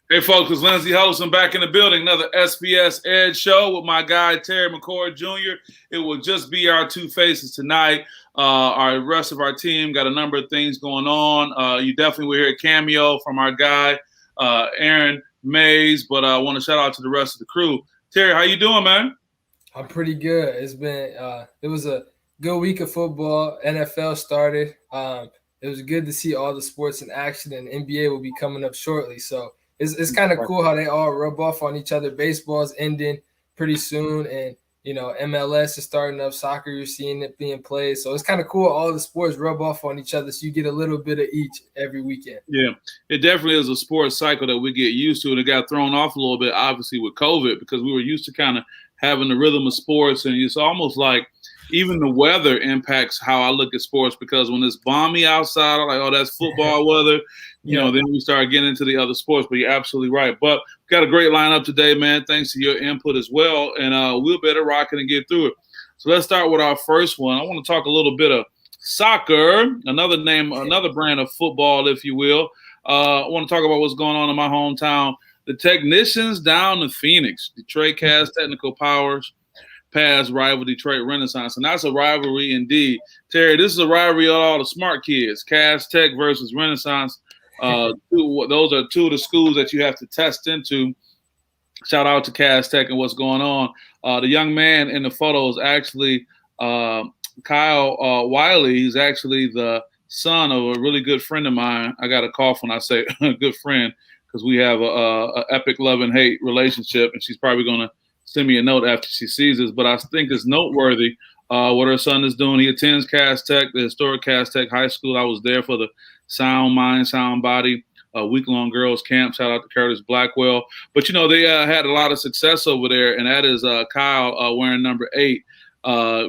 Hey, folks, it's Lindsay Holson back in the building. Another SPS Edge Show with my guy, Terry McCord Jr. It will just be our two faces tonight. Our rest of our team got a number of things going on. You definitely will hear a cameo from our guy, Aaron Mays, but I want to shout out to the rest of the crew. Terry, how you doing, man? I'm pretty good. It was a good week of football. NFL started. It was good to see all the sports in action, and NBA will be coming up shortly. So it's kind of cool how they all rub off on each other. Baseball's ending pretty soon, and MLS is starting up. Soccer, you're seeing it being played. So it's kind of cool. All the sports rub off on each other, so you get a little bit of each every weekend. Yeah, it definitely is a sports cycle that we get used to, and it got thrown off a little bit, obviously, with COVID, because we were used to kind of having the rhythm of sports, and it's almost like even the weather impacts how I look at sports, because when it's balmy outside, I'm like, oh, that's football weather. Then we start getting into the other sports, but you're absolutely right. But we got a great lineup today, man. Thanks to your input as well, and we'll better rock it and get through it. So let's start with our first one. I want to talk a little bit of soccer, another brand of football, if you will. I want to talk about what's going on in my hometown. The Technicians down in Phoenix. Detroit Cast Technical Powers past rival Detroit Renaissance. And that's a rivalry indeed. Terry, this is a rivalry of all the smart kids. Cast Tech versus Renaissance. Those are two of the schools that you have to test into. Shout out to Cast Tech and what's going on. The young man in the photo is actually Kyle Wiley. He's actually the son of a really good friend of mine. I got a cough when I say a good friend, because we have a epic love and hate relationship, and she's probably going to send me a note after she sees this. But I think it's noteworthy what her son is doing. He attends Cast Tech, the historic Cast Tech High School. I was there for the Sound Mind, Sound Body week-long girls camp. Shout out to Curtis Blackwell. But, they had a lot of success over there, and that is Kyle wearing number 8,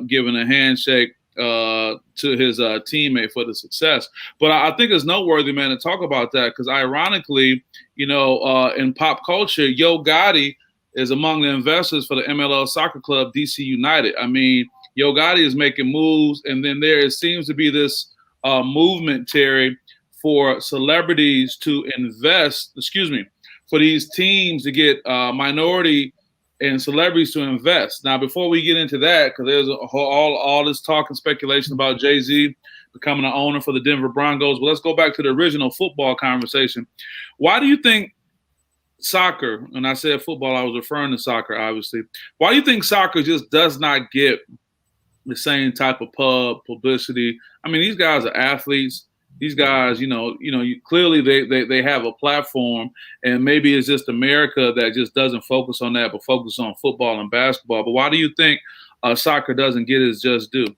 giving a handshake to his teammate for the success. But I think it's noteworthy, man, to talk about that, because ironically, in pop culture, Yo Gotti is among the investors for the MLL soccer club DC United. I mean, Yo Gotti is making moves, and then there seems to be this movement, Terry, for celebrities to for these teams to get minority and celebrities to invest. Now, before we get into that, because there's all this talk and speculation about Jay-Z becoming an owner for the Denver Broncos, but let's go back to the original football conversation. Why do you think soccer, and I said football, I was referring to soccer, obviously. Why do you think soccer just does not get the same type of publicity? I mean, these guys are athletes. These guys, clearly they have a platform, and maybe it's just America that just doesn't focus on that, but focus on football and basketball. But why do you think soccer doesn't get its just due?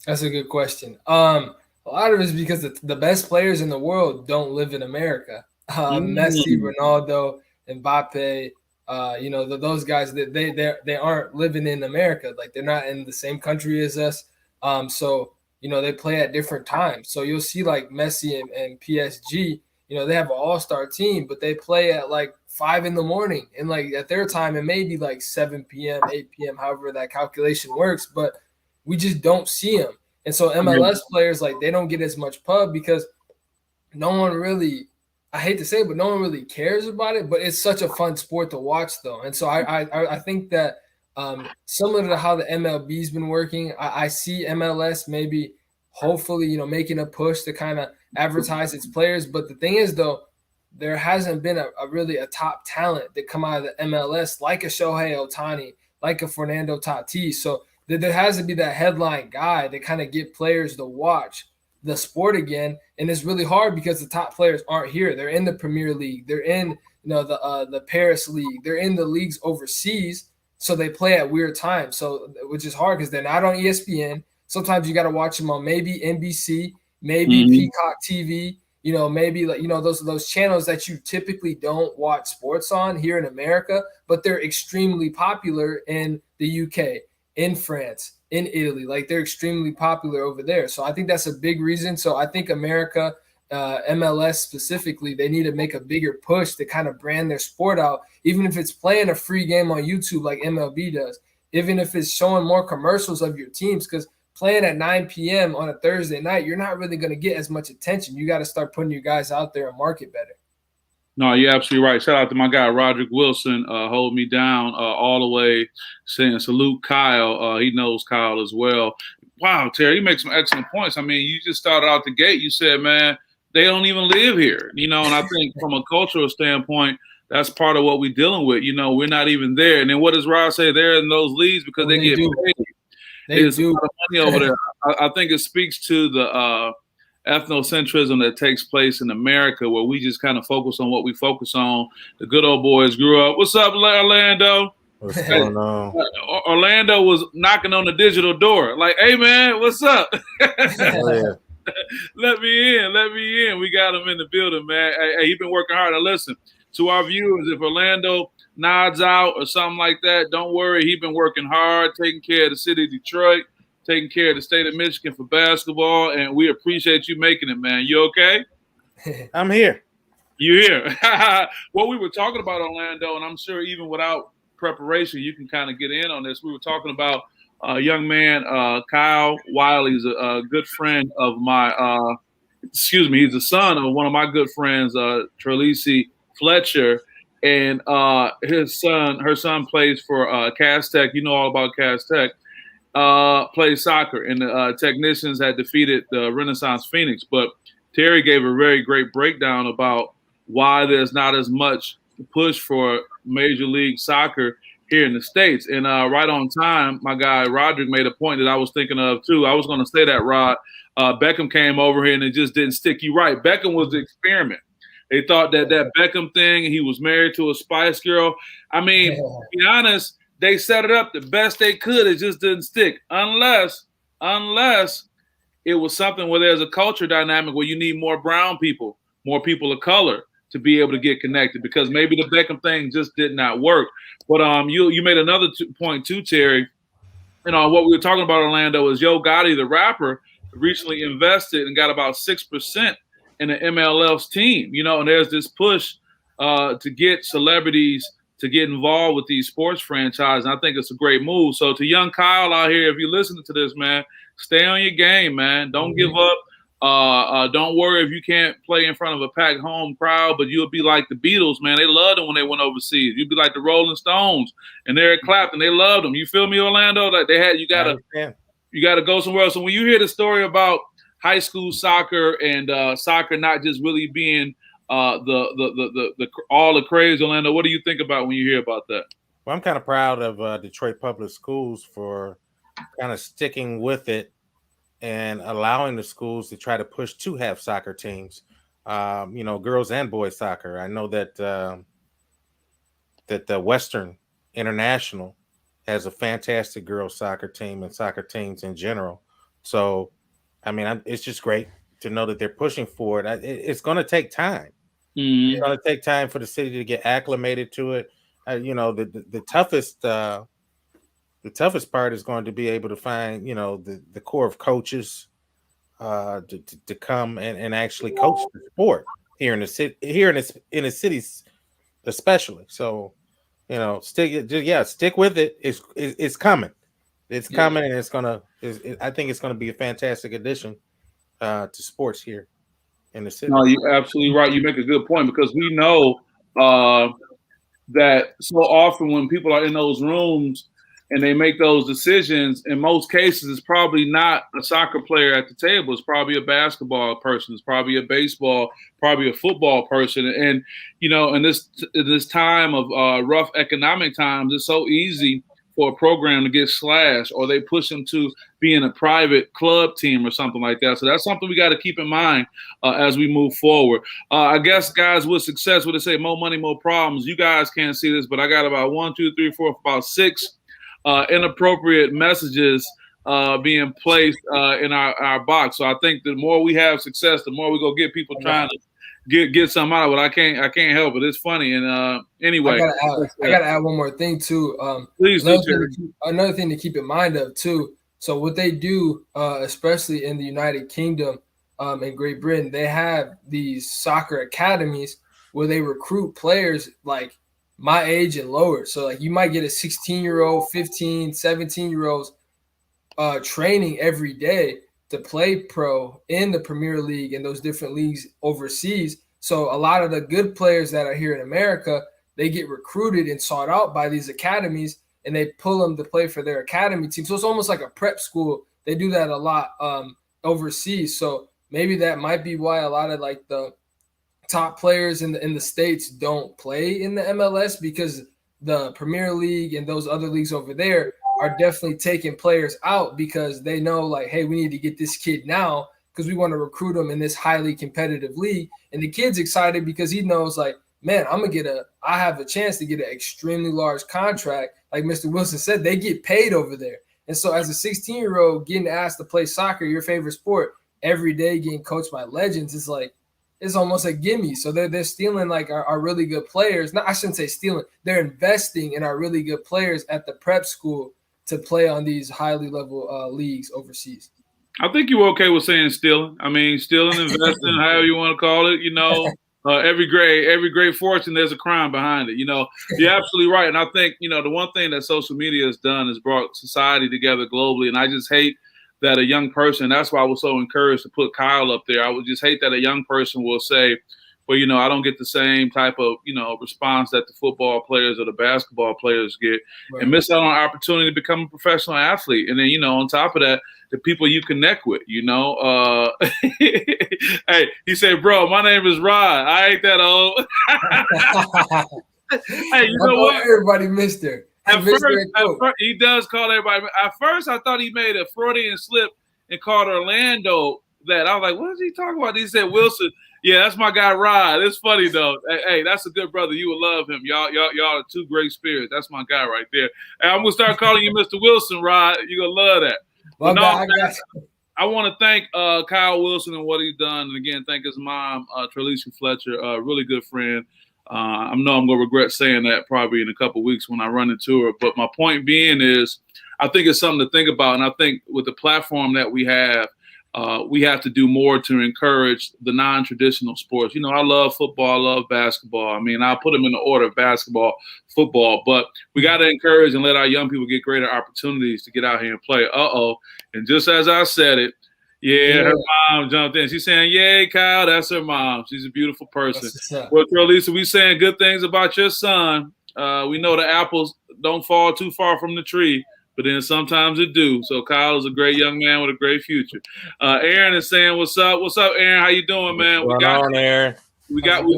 That's a good question. A lot of it is because the best players in the world don't live in America. Messi, Ronaldo, Mbappe, those guys, they aren't living in America. Like, they're not in the same country as us. So they play at different times. So you'll see like Messi and PSG, they have an all-star team, but they play at like 5 a.m. and like at their time, it may be like 7 p.m., 8 p.m., however that calculation works, but we just don't see them. And so MLS players, like, they don't get as much pub because no one really, I hate to say it, but no one really cares about it. But it's such a fun sport to watch, though. And so I think that similar to how the MLB's been working, I see MLS maybe hopefully, making a push to kind of advertise its players. But the thing is, though, there hasn't been a top talent that come out of the MLS like a Shohei Ohtani, like a Fernando Tatis. So there has to be that headline guy to kind of get players to watch the sport again. And it's really hard because the top players aren't here. They're in the Premier League. They're in the Paris League. They're in the leagues overseas. So they play at weird times. So which is hard because they're not on ESPN. Sometimes you got to watch them on maybe NBC, maybe Peacock TV. Maybe those channels that you typically don't watch sports on here in America, but they're extremely popular in the UK, in France, in Italy. Like, they're extremely popular over there. So I think that's a big reason. So I think America, MLS specifically, they need to make a bigger push to kind of brand their sport out, even if it's playing a free game on YouTube like MLB does, even if it's showing more commercials of your teams, because playing at 9 p.m. on a Thursday night, you're not really going to get as much attention. You got to start putting your guys out there and market better. No, you're absolutely right. Shout out to my guy Roderick Wilson, hold me down all the way, saying salute Kyle. He knows Kyle as well. Wow, Terry, you make some excellent points. I mean, you just started out the gate. You said, man, they don't even live here, and I think from a cultural standpoint, that's part of what we're dealing with. We're not even there. And then what does Rod say? They're in those leagues because they get paid. There's a lot of money over there. I think it speaks to the ethnocentrism that takes place in America, where we just kind of focus on what we focus on. The good old boys grew up. What's up, Orlando? What's going on? Orlando was knocking on the digital door, like, "Hey, man, what's up? Let me in. We got him in the building, man. Hey, he's been working hard. Now, listen to our viewers. If Orlando nods out or something like that, don't worry. He's been working hard, taking care of the city of Detroit, taking care of the state of Michigan for basketball, and we appreciate you making it, man. You okay? I'm here. You here? Well, we were talking about Orlando, and I'm sure even without preparation, you can kind of get in on this. We were talking about a young man, Kyle Wiley's a good friend of my, he's the son of one of my good friends, Trelisi Fletcher, and her son plays for Cass Tech. You know all about Cass Tech. Plays soccer, and the technicians had defeated the Renaissance Phoenix. But Terry gave a very great breakdown about why there's not as much push for Major League Soccer here in the States. And right on time, my guy Roderick made a point that I was thinking of too. I was going to say that, Rod. Beckham came over here and it just didn't stick. You right. Beckham was the experiment. They thought that Beckham thing, he was married to a Spice Girl. I mean, to be honest, they set it up the best they could. It just didn't stick unless it was something where there's a culture dynamic where you need more brown people, more people of color to be able to get connected, because maybe the Beckham thing just did not work. But you made another point too, Terry. What we were talking about, Orlando, is Yo Gotti, the rapper, recently invested and got about 6% in the MLF's team. And there's this push to get celebrities to get involved with these sports franchises. And I think it's a great move. So to young Kyle out here, if you're listening to this, man, stay on your game, man. Don't give up. Don't worry if you can't play in front of a packed home crowd, but you'll be like the Beatles, man. They loved them when they went overseas. You'd be like the Rolling Stones and Eric Clapton. They loved them. You feel me, Orlando? Like you gotta go somewhere else. So when you hear the story about high school soccer and soccer not just really being the all the craze, Orlando, what do you think about when you hear about that? Well, I'm kind of proud of Detroit Public Schools for kind of sticking with it and allowing the schools to try to push to have soccer teams, girls and boys soccer. I know that the Western International has a fantastic girls soccer team and soccer teams in general. So, I mean, it's just great to know that they're pushing for it. It's going to take time. Mm-hmm. It's going to take time for the city to get acclimated to it. The toughest part is going to be able to find, the core of coaches to come and actually coach the sport here in the city, in the cities, especially. So, stick with it. It's coming. It's coming, and I think it's gonna be a fantastic addition to sports here in the city. No, you're absolutely right. You make a good point, because we know that so often when people are in those rooms and they make those decisions, in most cases, it's probably not a soccer player at the table. It's probably a basketball person. It's probably a baseball, probably a football person. And, in this time of rough economic times, it's so easy for a program to get slashed, or they push them to be in a private club team or something like that. So that's something we got to keep in mind as we move forward. I guess, guys, with success, what they say, more money, more problems. You guys can't see this, but I got about about 6 inappropriate messages being placed in our box. So I think the more we have success, the more we go get people trying to get something out of it. I can't help it. It's funny. And anyway, I gotta add one more thing too. Please another thing to keep in mind of too. So what they do, especially in the United Kingdom and Great Britain, they have these soccer academies where they recruit players like my age and lower. So like you might get a 16-year-old, 15, 17-year-olds training every day to play pro in the Premier League and those different leagues overseas. So a lot of the good players that are here in America, they get recruited and sought out by these academies, and they pull them to play for their academy team. So it's almost like a prep school. They do that a lot overseas. So maybe that might be why a lot of like the top players in the States don't play in the MLS, because the Premier League and those other leagues over there are definitely taking players out because they know, like, hey, we need to get this kid now because we want to recruit him in this highly competitive league. And the kid's excited because he knows, like, man, I have a chance to get an extremely large contract. Like Mr. Wilson said, they get paid over there. And so as a 16-year-old getting asked to play soccer, your favorite sport, every day getting coached by legends, is like, it's almost a gimme. So they're stealing like our really good players. No, I shouldn't say stealing. They're investing in our really good players at the prep school to play on these highly level leagues overseas. I think you're okay with saying stealing. I mean, stealing, investing, however you want to call it. You know, every great fortune, there's a crime behind it. You know, you're absolutely right. And I think, you know, the one thing that social media has done is brought society together globally. And I just hate that a young person, that's why I was so encouraged to put Kyle up there. I would just hate that a young person will say, well, you know, I don't get the same type of, you know, response that the football players or the basketball players get, right, and miss out on an opportunity to become a professional athlete. And then, you know, on top of that, the people you connect with, you know. Hey, he said, bro, my name is Rod. I ain't that old. Hey, you know what? Everybody missed her. At first, he does call everybody. At first, I thought he made a Freudian slip and called Orlando that. I was like, what is he talking about? He said Wilson. Yeah, that's my guy, Rod. It's funny, though. Hey, that's a good brother. You would love him. Y'all are two great spirits. That's my guy right there. And I'm going to start calling you Mr. Wilson, Rod. You're going to love that. Well, no, I want to thank Kyle Wilson and what he's done. And, again, thank his mom, Trelicia Fletcher, a really good friend. I know I'm going to regret saying that probably in a couple of weeks when I run into her. But my point being is I think it's something to think about. And I think with the platform that we have to do more to encourage the non-traditional sports. You know, I love football. I love basketball. I mean, I'll put them in the order of basketball, football. But we got to encourage and let our young people get greater opportunities to get out here and play. And just as I said it, yeah, her mom jumped in. She's saying, yay, Kyle, that's her mom. She's a beautiful person. Well, Lisa, we saying good things about your son. We know the apples don't fall too far from the tree, but then sometimes it do. So Kyle is a great young man with a great future. Aaron is saying, what's up? What's up, Aaron? How you doing, man? What's going on, Aaron? We got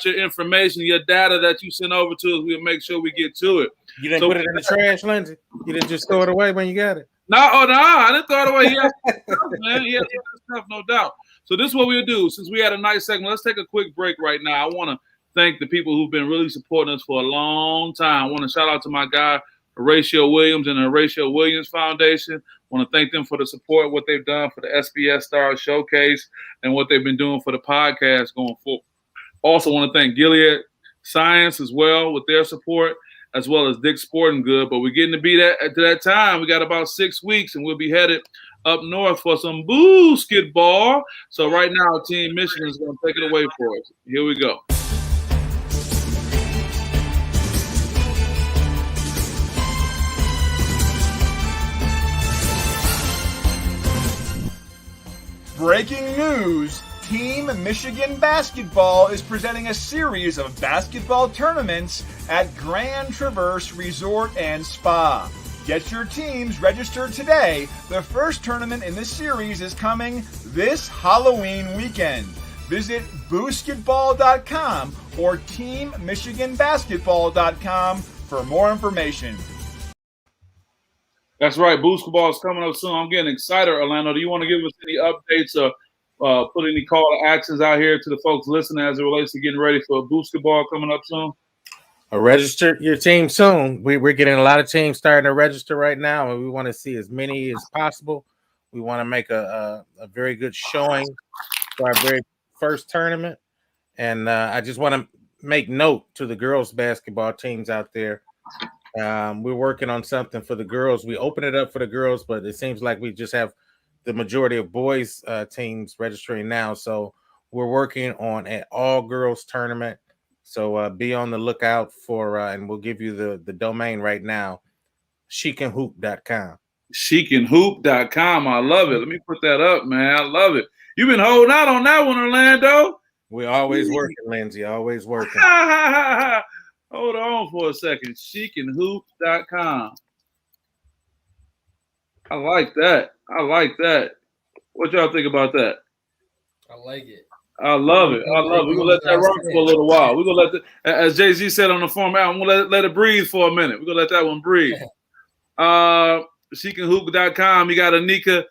your information, your data that you sent over to us. We'll make sure we get to it. You didn't put it in the trash, Lindsay? You didn't just throw it away when you got it? No, I didn't throw it away. He has stuff, man. He has stuff, no doubt. So this is what we'll do. Since we had a nice segment, let's take a quick break right now. I want to thank the people who've been really supporting us for a long time. I want to shout out to my guy, Horatio Williams and the Horatio Williams Foundation. I want to thank them for the support, what they've done for the SPS Star Showcase, and what they've been doing for the podcast going forward. Also want to thank Gilead Science as well with their support, as well as Dick's Sporting Good. But we're getting to be to that time. We got about 6 weeks, and we'll be headed up north for some basketball. So right now, Team Michigan is going to take it away for us. Here we go. Breaking news. Team Michigan Basketball is presenting a series of basketball tournaments at Grand Traverse Resort and Spa. Get your teams registered today. The first tournament in the series is coming this Halloween weekend. Visit basketball.com or teammichiganbasketball.com for more information. That's right. Basketball is coming up soon. I'm getting excited, Orlando. Do you want to give us any updates or put any call to actions out here to the folks listening as it relates to getting ready for basketball coming up soon? Register your team soon. We're getting a lot of teams starting to register right now, and we want to see as many as possible. We want to make a very good showing for our very first tournament. And I just want to make note to the girls basketball teams out there. We're working on something for the girls. We open it up for the girls, but it seems like we just have the majority of boys teams registering now. So we're working on an all-girls tournament. So be on the lookout for, and we'll give you the domain right now, chicandhoop.com. Chicandhoop.com. I love it. Let me put that up, man. I love it. You've been holding out on that one, Orlando. We're always working, Lindsay. Always working. Hold on for a second. Chicandhoop.com. I like that. I like that. What y'all think about that? I like it. I love it. I love it. We're going to let that rock for a little while. We're going to let the, as Jay-Z said on the form out, I'm going to let it breathe for a minute. We're going to let that one breathe. Chicandhoop.com. You got Anika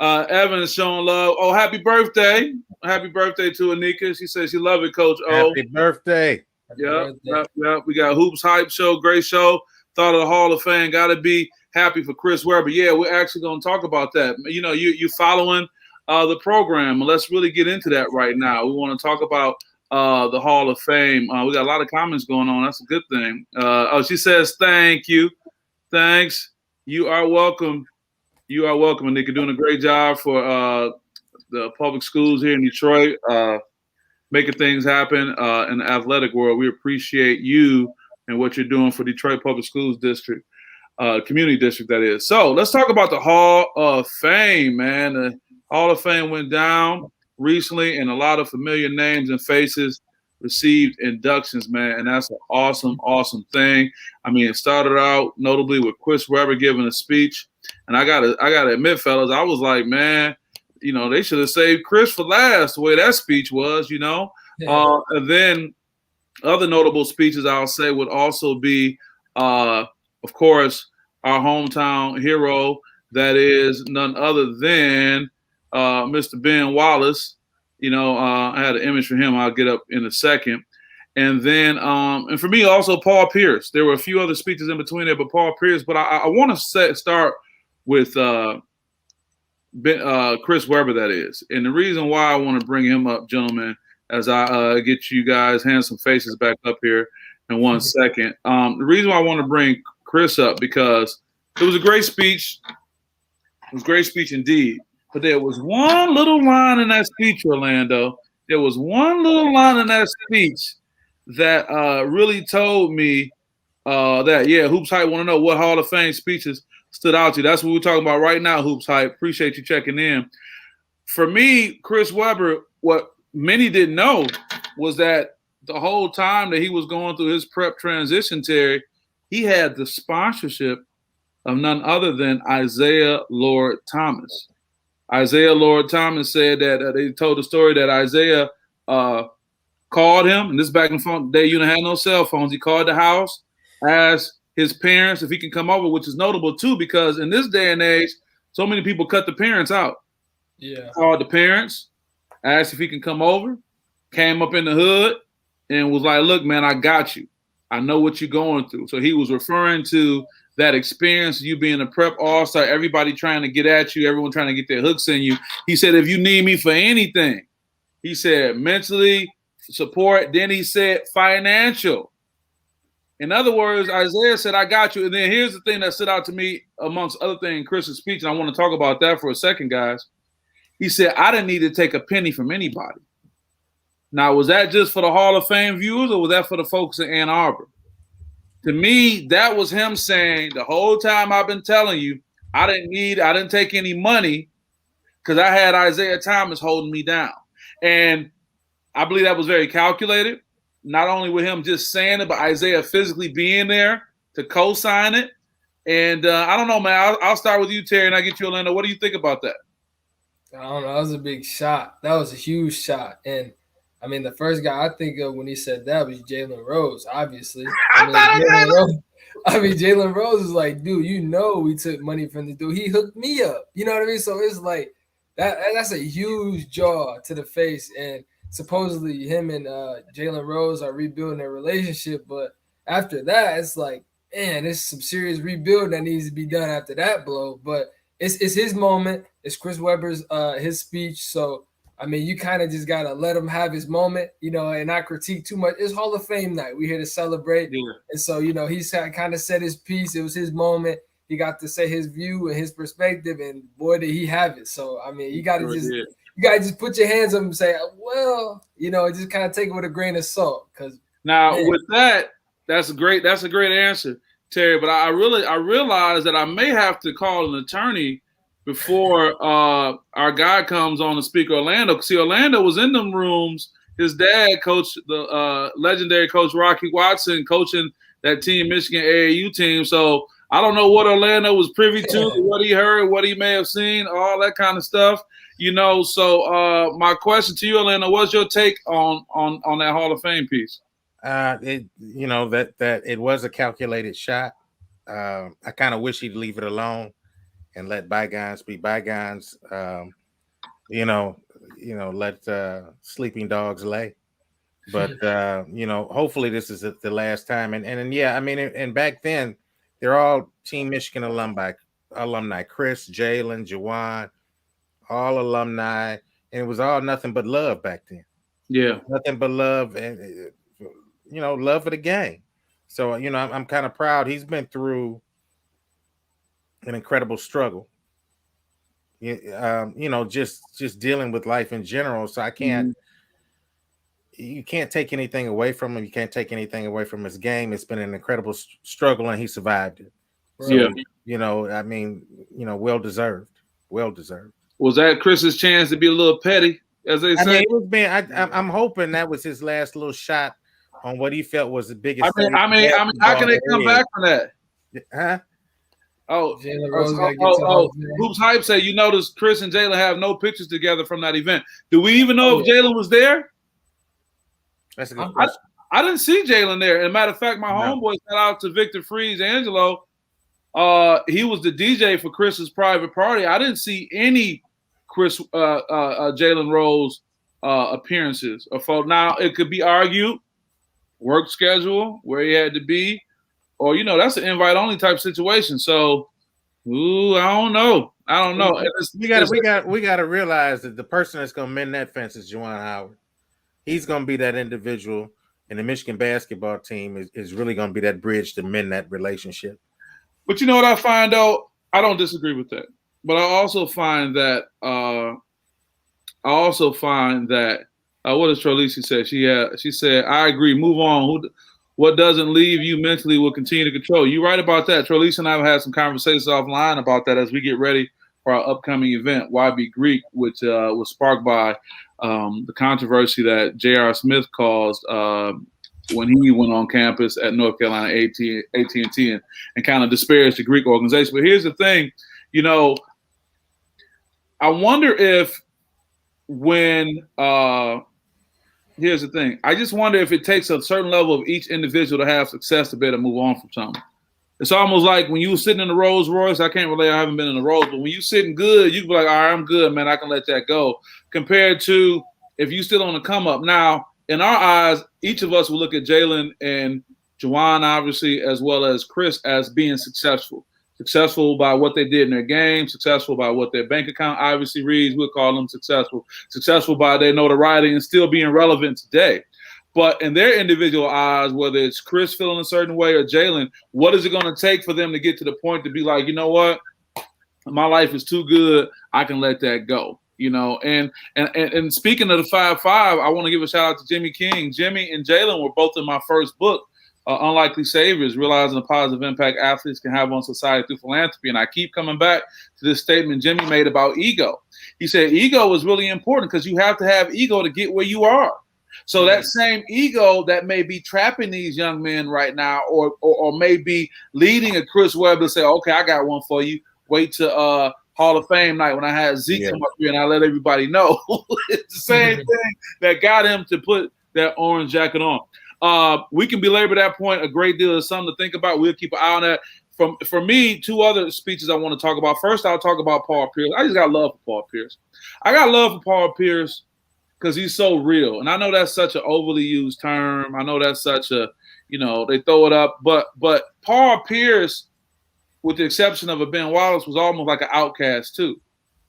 Evans showing love. Oh, happy birthday. Happy birthday to Anika. She says she love it, Coach O. Happy birthday. Yeah. We got Hoops Hype Show. Great show. Thought of the Hall of Fame. Got to be happy for Chris Webber. Yeah, we're actually going to talk about that. You know, you following the program. Let's really get into that right now. We want to talk about the Hall of Fame. We got a lot of comments going on. That's a good thing. She says, thank you. Thanks. You are welcome. You are welcome, Anika. Doing a great job for the public schools here in Detroit, making things happen in the athletic world. We appreciate you and what you're doing for Detroit Public Schools District, community district, that is. So let's talk about the Hall of Fame, man. The Hall of Fame went down recently, and a lot of familiar names and faces received inductions, man, and that's an awesome, awesome thing. I mean, it started out notably with Chris Webber giving a speech, and I gotta admit, fellas, I was like, man, you know, they should have saved Chris for last, the way that speech was, you know. Yeah. And then other notable speeches I'll say would also be, of course, our hometown hero, that is none other than Mr. Ben Wallace. You know, I had an image for him. I'll get up in a second. And then, and for me also, Paul Pierce. There were a few other speeches in between there, but Paul Pierce. But I want to start with Chris Webber, that is. And the reason why I want to bring him up, gentlemen, as I get you guys handsome faces back up here in 1 second. The reason why I want to bring Chris up, because it was a great speech. It was a great speech indeed. But there was one little line in that speech, Orlando. There was one little line in that speech that really told me that, yeah, Hoops Hype want to know what Hall of Fame speeches stood out to you. That's what we're talking about right now, Hoops Hype. Appreciate you checking in. For me, Chris Webber, what many didn't know was that the whole time that he was going through his prep transition, Terry, he had the sponsorship of none other than Isaiah Lord Thomas. Isaiah Lord Thomas said that they told the story that Isaiah called him, and this back in the day, you didn't have no cell phones. He called the house, asked his parents if he can come over, which is notable too, because in this day and age, so many people cut the parents out. Yeah. Called the parents, asked if he can come over, came up in the hood, and was like, look, man, I got you. I know what you're going through. So he was referring to that experience, you being a prep all-star, everybody trying to get at you, everyone trying to get their hooks in you. He said, if you need me for anything, he said mentally support. Then he said financial. In other words, Isaiah said, I got you. And then here's the thing that stood out to me amongst other things in Chris's speech, and I want to talk about that for a second, guys. He said, I didn't need to take a penny from anybody. Now, was that just for the Hall of Fame viewers, or was that for the folks in Ann Arbor? To me, that was him saying, the whole time I've been telling you, I didn't take any money because I had Isaiah Thomas holding me down. And I believe that was very calculated, not only with him just saying it, but Isaiah physically being there to co-sign it. And I don't know, man. I'll start with you, Terry, and I'll get you, Orlando. What do you think about that? I don't know. That was a big shot. That was a huge shot. And I mean, the first guy I think of when he said that was Jalen Rose, obviously. Jalen Rose is like, dude, you know we took money from the dude. He hooked me up. You know what I mean? So it's like that's a huge jaw to the face. And supposedly him and Jalen Rose are rebuilding their relationship. But after that, it's like, man, there's some serious rebuild that needs to be done after that blow. But it's his moment. It's Chris Webber's his speech. So I mean, you kind of just got to let him have his moment, you know, and not critique too much. It's Hall of Fame night. We're here to celebrate. Yeah. And so, you know, he's kind of said his piece. It was his moment. He got to say his view and his perspective, and boy, did he have it. So, I mean, you got to just put your hands up and say, well, you know, just kind of take it with a grain of salt. Because now with that, that's a great answer, Terry. But I realize that I may have to call an attorney before our guy comes on to speak, Orlando. See, Orlando was in them rooms his dad coached the legendary coach Rocky Watson, coaching that team, Michigan AAU team. So I don't know what Orlando was privy to, what he heard, what he may have seen, all that kind of stuff. So my question to you, Orlando, what's your take on that Hall of Fame piece? That it was a calculated shot. I kind of wish he'd leave it alone and let bygones be bygones. Let sleeping dogs lay. But hopefully this is the last time. And back then they're all Team Michigan alumni. Chris, Jalen, Juwan, all alumni, and it was all nothing but love back then. Yeah, nothing but love, and love for the game. So I'm kind of proud. He's been through an incredible struggle. Just dealing with life in general. So I can't. You can't take anything away from him. You can't take anything away from his game. It's been an incredible struggle, and he survived it. So, well deserved. Well deserved. Was that Chris's chance to be a little petty, as they say? I'm hoping that was his last little shot on what he felt was the biggest. I mean, how can they come back from that? Huh? Hoops Hype said, you notice Chris and Jalen have no pictures together from that event. Do we even know if Jalen was there? That's a good question. I didn't see Jalen there. As a matter of fact, my homeboy shout out to Victor Freeze Angelo. He was the DJ for Chris's private party. I didn't see any Jalen Rose appearances or photo. Now it could be argued work schedule where he had to be, or that's an invite only type situation. So, I don't know. We got to realize that the person that's going to mend that fence is Juwan Howard. He's going to be that individual, and the Michigan basketball team is really going to be that bridge to mend that relationship. But you know what I find, though? I don't disagree with that. But I also find that what does Trolisi say? She said, I agree, move on. What doesn't leave you mentally will continue to control. You're right about that. Trolisi and I have had some conversations offline about that as we get ready for our upcoming event, YB Greek, which was sparked by the controversy that J.R. Smith caused when he went on campus at North Carolina AT&T and kind of disparaged the Greek organization. But here's the thing, I wonder if here's the thing. I just wonder if it takes a certain level of each individual to have success to be able to move on from something. It's almost like when you were sitting in the Rolls Royce. I can't relate. I haven't been in the Rolls, but when you sitting good, you can be like, all right, I'm good, man. I can let that go. Compared to if you still on the come up. Now, in our eyes, each of us will look at Jalen and Juwan, obviously, as well as Chris, as being successful. Successful by what they did in their game, successful by what their bank account obviously reads. We'll call them successful. Successful by their notoriety and still being relevant today. But in their individual eyes, whether it's Chris feeling a certain way or Jalen, what is it going to take for them to get to the point to be like, you know what? My life is too good. I can let that go. And speaking of the 5-5, I want to give a shout out to Jimmy King. Jimmy and Jalen were both in my first book, Unlikely Saviors, Realizing the Positive Impact Athletes Can Have on Society Through Philanthropy. And I keep coming back to this statement Jimmy made about ego. He said ego is really important because you have to have ego to get where you are. So that same ego that may be trapping these young men right now or may be leading a Chris Webber to say, okay, I got one for you. Wait till Hall of Fame night when I had Zeke come up here and I let everybody know. It's the same thing that got him to put that orange jacket on. We can belabor that point a great deal. Of something to think about. We'll keep an eye on that. For me, two other speeches I want to talk about. First, I'll talk about Paul Pierce. I just got love for Paul Pierce. I got love for Paul Pierce because he's so real. And I know that's such an overly used term. I know that's such a, they throw it up. But Paul Pierce, with the exception of a Ben Wallace, was almost like an outcast too.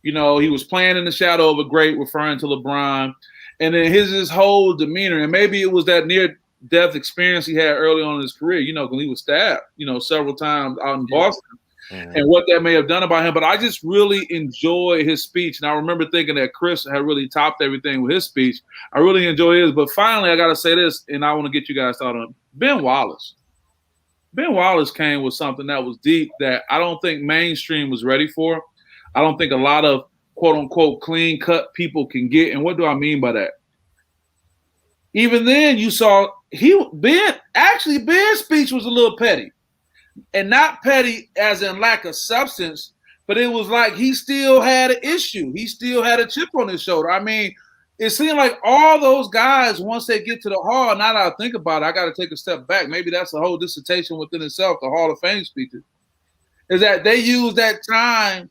He was playing in the shadow of a great, referring to LeBron. And then his whole demeanor, and maybe it was that near-death experience he had early on in his career, when he was stabbed, several times out in Boston, and what that may have done about him. But I just really enjoy his speech. And I remember thinking that Chris had really topped everything with his speech. I really enjoy his. But finally, I got to say this, and I want to get you guys thought on it. Ben Wallace. Ben Wallace came with something that was deep that I don't think mainstream was ready for. I don't think a lot of quote-unquote clean-cut people can get. And what do I mean by that? even then you saw Ben's speech was a little petty. And not petty as in lack of substance, but it was like he still had an issue. He still had a chip on his shoulder. I mean, it seemed like all those guys, once they get to the Hall, now that I think about it, I got to take a step back. Maybe that's a whole dissertation within itself, the Hall of Fame speeches, is that they use that time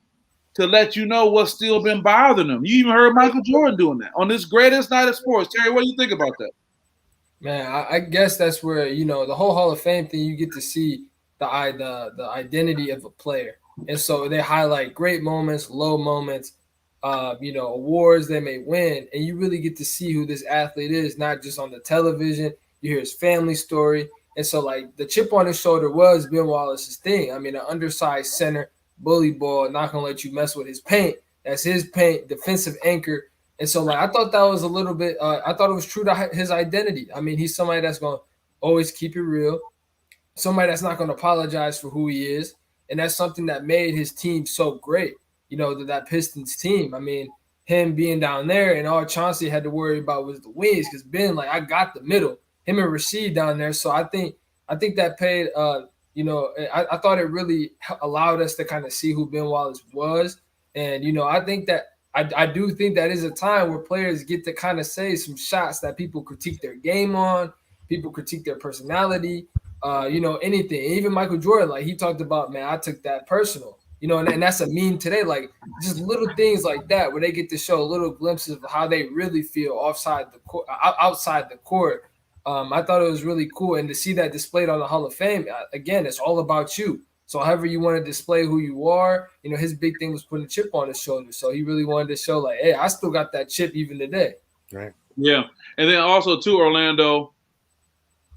to let you know what's still been bothering them. You even heard Michael Jordan doing that on this greatest night of sports. Terry, what do you think about that? Man, I guess that's where, the whole Hall of Fame thing, you get to see the identity of a player. And so they highlight great moments, low moments, awards they may win. And you really get to see who this athlete is, not just on the television. You hear his family story. And so, like, the chip on his shoulder was Ben Wallace's thing. I mean, an undersized center, bully ball, not going to let you mess with his paint. That's his paint, defensive anchor. And so, like, I thought that was a little bit I thought it was true to his identity. I mean, he's somebody that's going to always keep it real, somebody that's not going to apologize for who he is. And that's something that made his team so great, that Pistons team. I mean, him being down there, and all Chauncey had to worry about was the wings, because Ben, like, I got the middle, him and Rasheed down there. So I think that paid, I thought it really allowed us to kind of see who Ben Wallace was. And, I think that I do think that is a time where players get to kind of say some shots that people critique their game on, people critique their personality, anything. Even Michael Jordan, like, he talked about, man, I took that personal, and that's a meme today. Like, just little things like that where they get to show little glimpses of how they really feel outside the court. I thought it was really cool. And to see that displayed on the Hall of Fame, again, it's all about you. So however you want to display who you are, his big thing was putting a chip on his shoulder. So he really wanted to show, like, hey, I still got that chip even today. Right. Yeah. And then also, too, Orlando,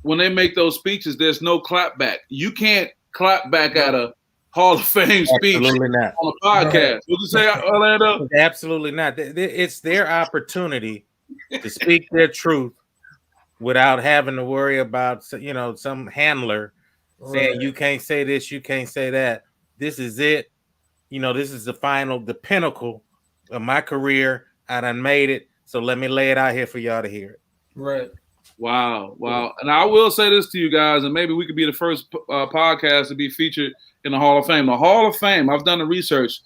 when they make those speeches, there's no clap back. You can't clap back at a Hall of Fame speech not. on a podcast. Would you say, Orlando? Absolutely not. It's their opportunity to speak their truth without having to worry about, some handler saying, you can't say this, you can't say that. This is it. This is the pinnacle of my career. I done made it. So let me lay it out here for y'all to hear it. Right. Wow. And I will say this to you guys, and maybe we could be the first podcast to be featured in the Hall of Fame. The Hall of Fame, I've done the research,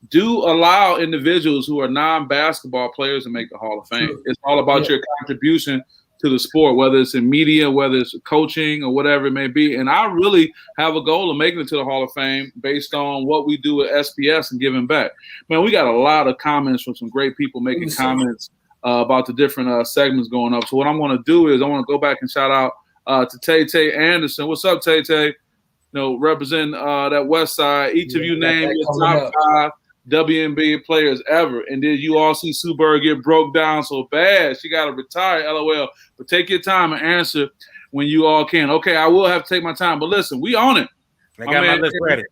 do allow individuals who are non-basketball players to make the Hall of Fame. Sure. It's all about your contribution to the sport, whether it's in media, whether it's coaching or whatever it may be. And I really have a goal of making it to the Hall of Fame based on what we do at SPS and giving back. Man, we got a lot of comments from some great people making comments about the different segments going up. So what I'm going to do is I want to go back and shout out to Tay Anderson. What's up, Tay? Representing that West Side. Each of you name your top 5 WNBA players ever. And did you all see Sue Bird get broke down so bad she got to retire? LOL. But take your time and answer when you all can. Okay, I will have to take my time. But listen, we on it. I got my list ready.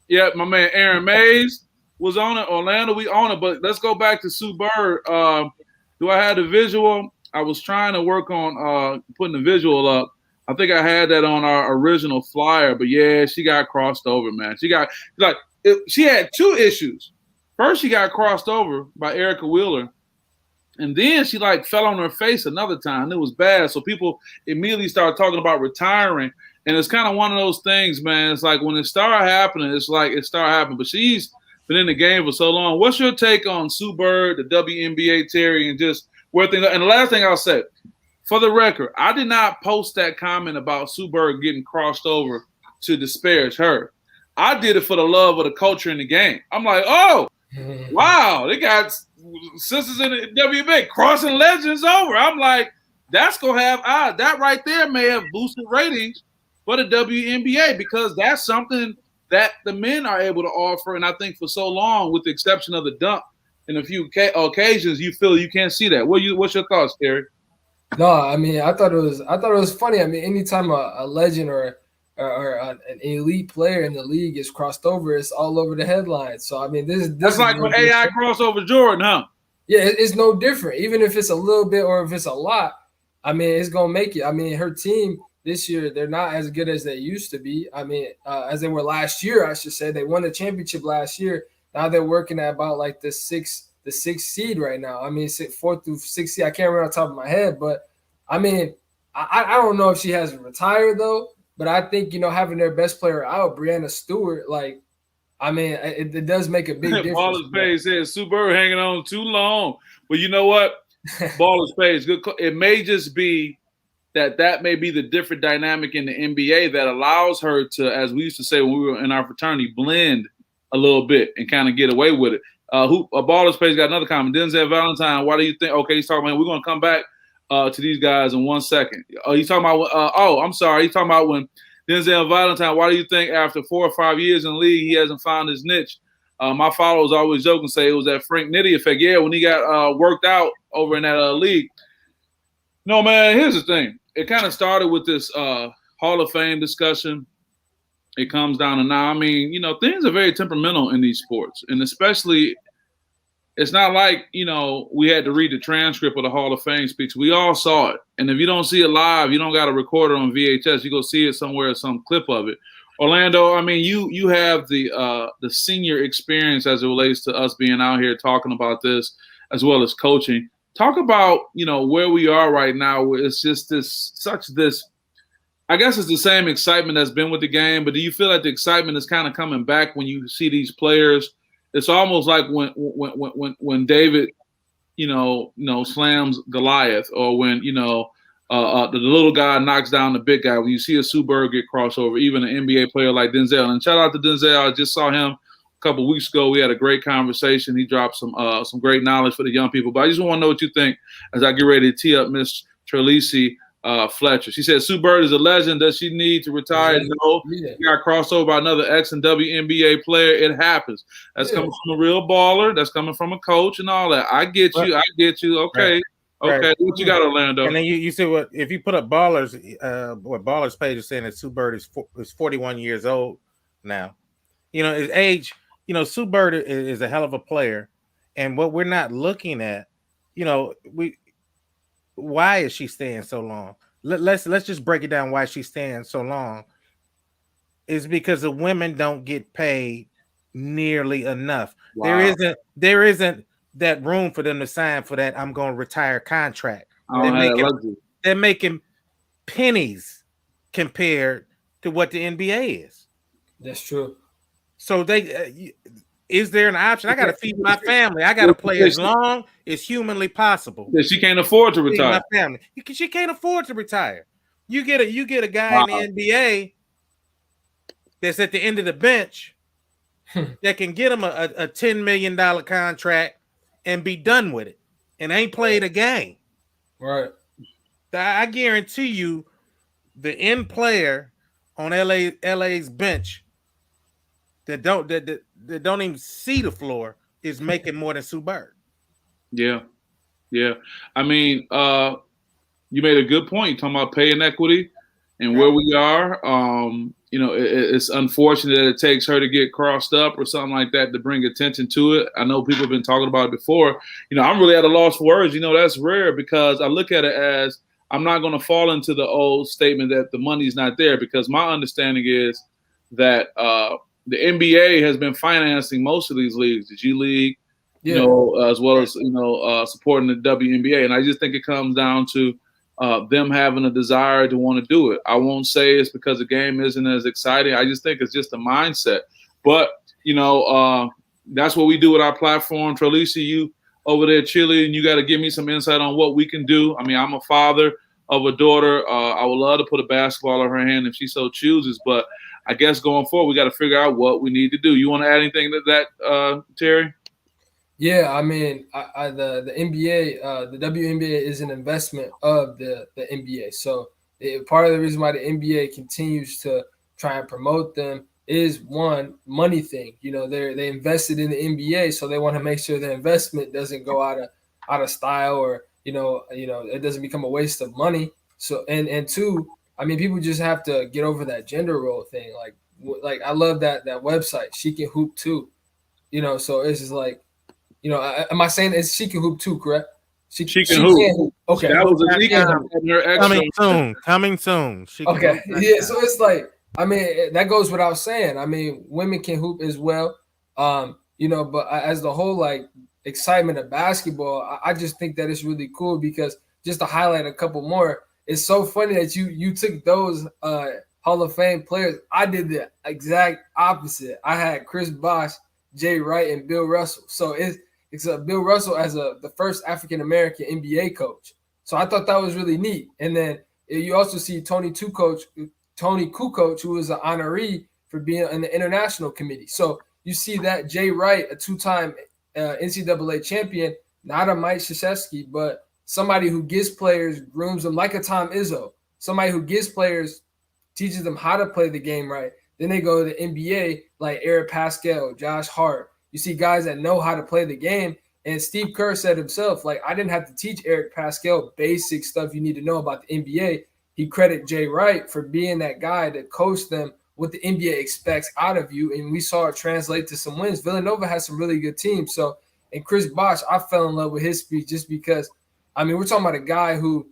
Yeah, my man Aaron Mays was on it. Orlando, we on it. But let's go back to Sue Bird. Do I have the visual? I was trying to work on putting the visual up. I think I had that on our original flyer. But, yeah, she got crossed over, man. She had 2 issues. First, she got crossed over by Erica Wheeler, and then she fell on her face another time. It was bad, so people immediately started talking about retiring, and it's kind of one of those things, man. It's like when it started happening, it's like it started happening, but she's been in the game for so long. What's your take on Sue Bird, the WNBA, Terry, and just where things are? And the last thing I'll say, for the record, I did not post that comment about Sue Bird getting crossed over to disparage her. I did it for the love of the culture in the game. I'm like, oh, wow, they got sisters in the WNBA crossing legends over. I'm like, that's going to have odds. That right there may have boosted ratings for the WNBA because that's something that the men are able to offer. And I think for so long, with the exception of the dunk, in a few occasions, you feel you can't see that. What's your thoughts, Terry? No, I mean, I thought it was funny. I mean, anytime a legend or an elite player in the league is crossed over, it's all over the headlines. So I mean, that's like when AI crossover Jordan, huh? Yeah, it's no different. Even if it's a little bit or if it's a lot, I mean, it's gonna make it. I mean, her team this year, they're not as good as they used to be. I mean, as they were last year, I should say. They won the championship last year. Now they're working at about like the sixth seed right now. I mean, 4th through 6th seed. I can't remember off the top of my head, but I mean, I don't know if she has retired though, but I think, having their best player out, Breanna Stewart, like, I mean, it does make a big difference. Baller's Page says Sue Bird hanging on too long. But you know what? Baller's Page, good. It may just be that may be the different dynamic in the NBA that allows her to, as we used to say when we were in our fraternity, blend a little bit and kind of get away with it. Baller's Page got another comment. Denzel Valentine, why do you think? Okay, he's talking about. We're going to come back to these guys in 1 second. He's talking about. I'm sorry. He's talking about when Denzel Valentine. Why do you think after 4 or 5 years in the league he hasn't found his niche? My followers always joke and say it was that Frank Nitti effect. Yeah, when he got worked out over in that league. No, man. Here's the thing. It kind of started with this Hall of Fame discussion. It comes down to now. I mean, things are very temperamental in these sports, and especially, it's not like we had to read the transcript of the Hall of Fame speech. We all saw it, and if you don't see it live, you don't got to record it on VHS. You go see it somewhere, some clip of it. Orlando, I mean, you have the senior experience as it relates to us being out here talking about this, as well as coaching. Talk about, where we are right now, where it's just this, I guess it's the same excitement that's been with the game, but do you feel like the excitement is kind of coming back when you see these players? It's almost like when David, slams Goliath, or when, the little guy knocks down the big guy. When you see a Sue Bird get crossover, even an NBA player like Denzel. And shout out to Denzel. I just saw him a couple of weeks ago. We had a great conversation. He dropped some great knowledge for the young people. But I just want to know what you think as I get ready to tee up Miss Trelisi Fletcher. She said Sue Bird is a legend. Does she need to retire? No. She got crossed over by another ex and WNBA player. It happens. That's coming from a real baller. That's coming from a coach and all that. I get you. I get you. Okay. Right. Okay. Right. What you got, Orlando? And then you see what if you put up Ballers, what Ballers Page is saying that Sue Bird is 41 years old now. His age. Sue Bird is a hell of a player, and what we're not looking at, why is she staying so long? Let's just break it down. Why she's staying so long is because the women don't get paid nearly enough. Wow. There isn't that room for them to sign for that I'm going to retire contract. They're making pennies compared to what the NBA is. That's true. So is there an option? I got to feed my family. I got to play as long as humanly possible. She can't afford to retire. My family. She can't afford to retire. You get a guy in the NBA that's at the end of the bench that can get him a $10 million contract and be done with it, and ain't played a game. Right. I guarantee you, the end player on LA's bench that don't even see the floor is making more than Sue Bird. Yeah. I mean, you made a good point. You're talking about pay inequity and where we are. It's unfortunate that it takes her to get crossed up or something like that to bring attention to it. I know people have been talking about it before. I'm really at a loss for words. That's rare because I look at it as I'm not going to fall into the old statement that the money's not there, because my understanding is that the NBA has been financing most of these leagues, the G League, as well as, supporting the WNBA. And I just think it comes down to them having a desire to want to do it. I won't say it's because the game isn't as exciting. I just think it's just a mindset. But, that's what we do with our platform. Trelisi, you over there chilling, and you got to give me some insight on what we can do. I mean, I'm a father of a daughter. I would love to put a basketball in her hand if she so chooses. But I guess going forward, we got to figure out what we need to do. You want to add anything to that, Terry? Yeah, I mean, the NBA, the WNBA is an investment of the NBA. So part of the reason why the NBA continues to try and promote them is one money thing. They invested in the NBA, so they want to make sure the investment doesn't go out of style, or it doesn't become a waste of money. So and two, I mean, people just have to get over that gender role thing. Like I love that website. She can hoop too. So it's just like, am I saying it's she can hoop too, correct? She can hoop. Okay. That was a coming soon. Okay. Yeah. So it's like, I mean, that goes without saying. I mean, women can hoop as well. But as the whole excitement of basketball, I just think that it's really cool because just to highlight a couple more, it's so funny that you took those Hall of Fame players. I did the exact opposite. I had Chris Bosh, Jay Wright, and Bill Russell. So it's Bill Russell as the first African American NBA coach. So I thought that was really neat. And then you also see Tony Kukoc, who was an honoree for being in the international committee. So you see that Jay Wright, a two-time NCAA champion, not a Mike Krzyzewski, but somebody who gives players, grooms them like a Tom Izzo, somebody who gives players, teaches them how to play the game right. Then they go to the NBA like Eric Pascal, Josh Hart. You see guys that know how to play the game. And Steve Kerr said himself, like, I didn't have to teach Eric Pascal basic stuff you need to know about the NBA. He credited Jay Wright for being that guy that coached them what the NBA expects out of you. And we saw it translate to some wins. Villanova has some really good teams. So, and Chris Bosh, I fell in love with his speech just because, I mean, we're talking about a guy who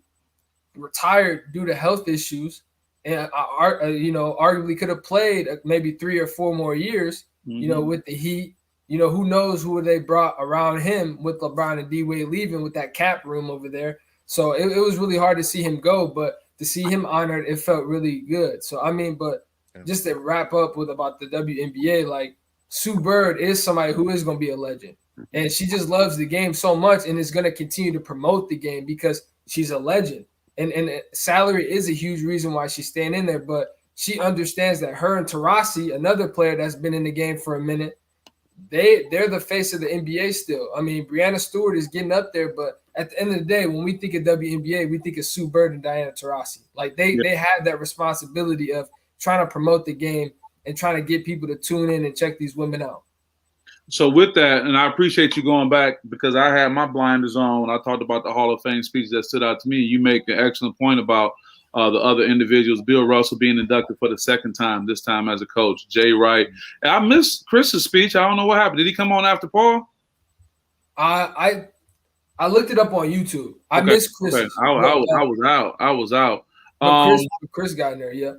retired due to health issues and, arguably could have played maybe 3 or 4 more years, with the Heat. Who knows who they brought around him with LeBron and D-Wade leaving with that cap room over there. So it was really hard to see him go, but to see him honored, it felt really good. So, I mean, but just to wrap up with about the WNBA, like Sue Bird is somebody who is going to be a legend. And she just loves the game so much and is going to continue to promote the game because she's a legend. And salary is a huge reason why she's staying in there, but she understands that her and Taurasi, another player that's been in the game for a minute, they're the face of the NBA still. I mean, Breanna Stewart is getting up there, but at the end of the day, when we think of WNBA, we think of Sue Bird and Diana Taurasi. Like they have that responsibility of trying to promote the game and trying to get people to tune in and check these women out. So with that, and I appreciate you going back because I had my blinders on when I talked about the Hall of Fame speech that stood out to me. You make an excellent point about the other individuals, Bill Russell being inducted for the second time, this time as a coach, Jay Wright. And I missed Chris's speech. I don't know what happened. Did he come on after Paul? I looked it up on YouTube. I missed Chris. Okay. I was out. Chris got in there, yeah.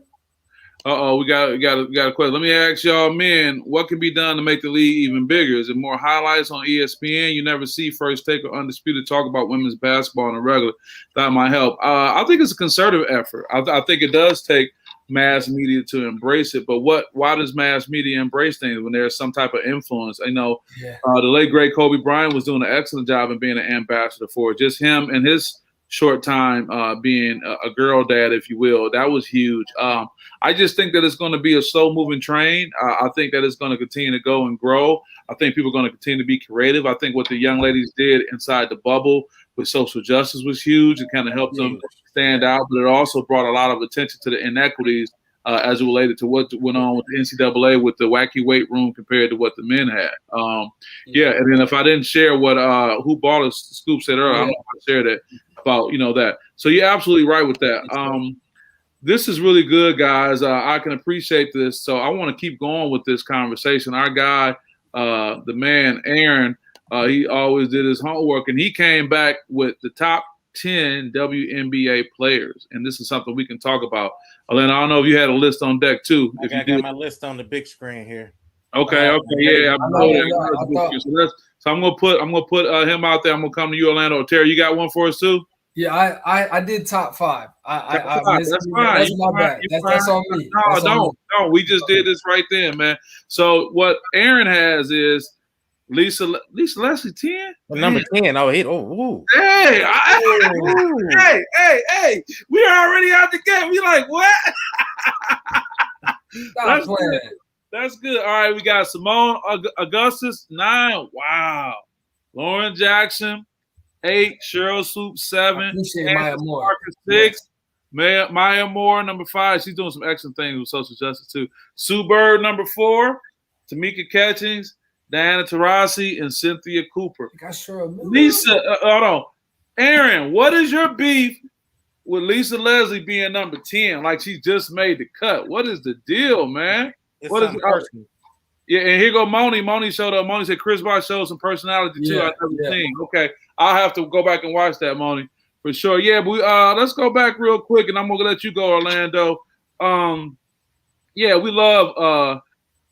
We got a question. Let me ask y'all, men, what can be done to make the league even bigger? Is it more highlights on ESPN? You never see First Take or Undisputed talk about women's basketball on a regular. That might help. I think it's a concerted effort. I think it does take mass media to embrace it. But why does mass media embrace things when there's some type of influence? The late, great Kobe Bryant was doing an excellent job in being an ambassador for it. Just him and his short time being a girl dad, if you will. That was huge. I just think that it's going to be a slow-moving train. I think that it's going to continue to go and grow. I think people are going to continue to be creative. I think what the young ladies did inside the bubble with social justice was huge. It kind of helped them stand out, but it also brought a lot of attention to the inequities as it related to what went on with the NCAA with the wacky weight room compared to what the men had. And then if I didn't share what Who Bought Us Scoop said earlier, I don't know if I shared it about that. So you're absolutely right with that. This is really good, guys. I can appreciate this. So I want to keep going with this conversation. Our guy, the man, Aaron, he always did his homework, and he came back with the top 10 WNBA players. And this is something we can talk about. Elena, I don't know if you had a list on deck, too. I got my list on the big screen here. Okay, yeah. So I'm gonna put him out there. I'm gonna come to you, Orlando. Terry, you got one for us, too? Yeah, I did top 5. That's fine. That's my bad. That's on me. No. We just did this right then, man. So what Aaron has is Lisa Leslie 10. Number 10. Oh, hit. Oh, hey, hey! We already out the gate. We like what? That's good. All right, we got Simone Augustus 9. Wow. Lauren Jackson 8, Cheryl Swoop 7, Maya Moore 6, Maya Moore number 5. She's doing some excellent things with social justice too. Sue Bird number 4, Tamika Catchings, Diana Taurasi, and Cynthia Cooper. Lisa, hold on, Aaron, what is your beef with Lisa Leslie being number 10? Like she just made the cut. What is the deal, man? What is it? Yeah, and here go Moni. Moni showed up. Moni said Chris Bosh showed some personality too. I've never seen. Okay, I'll have to go back and watch that, Moni, for sure. Yeah, but let's go back real quick, and I'm gonna let you go, Orlando. We love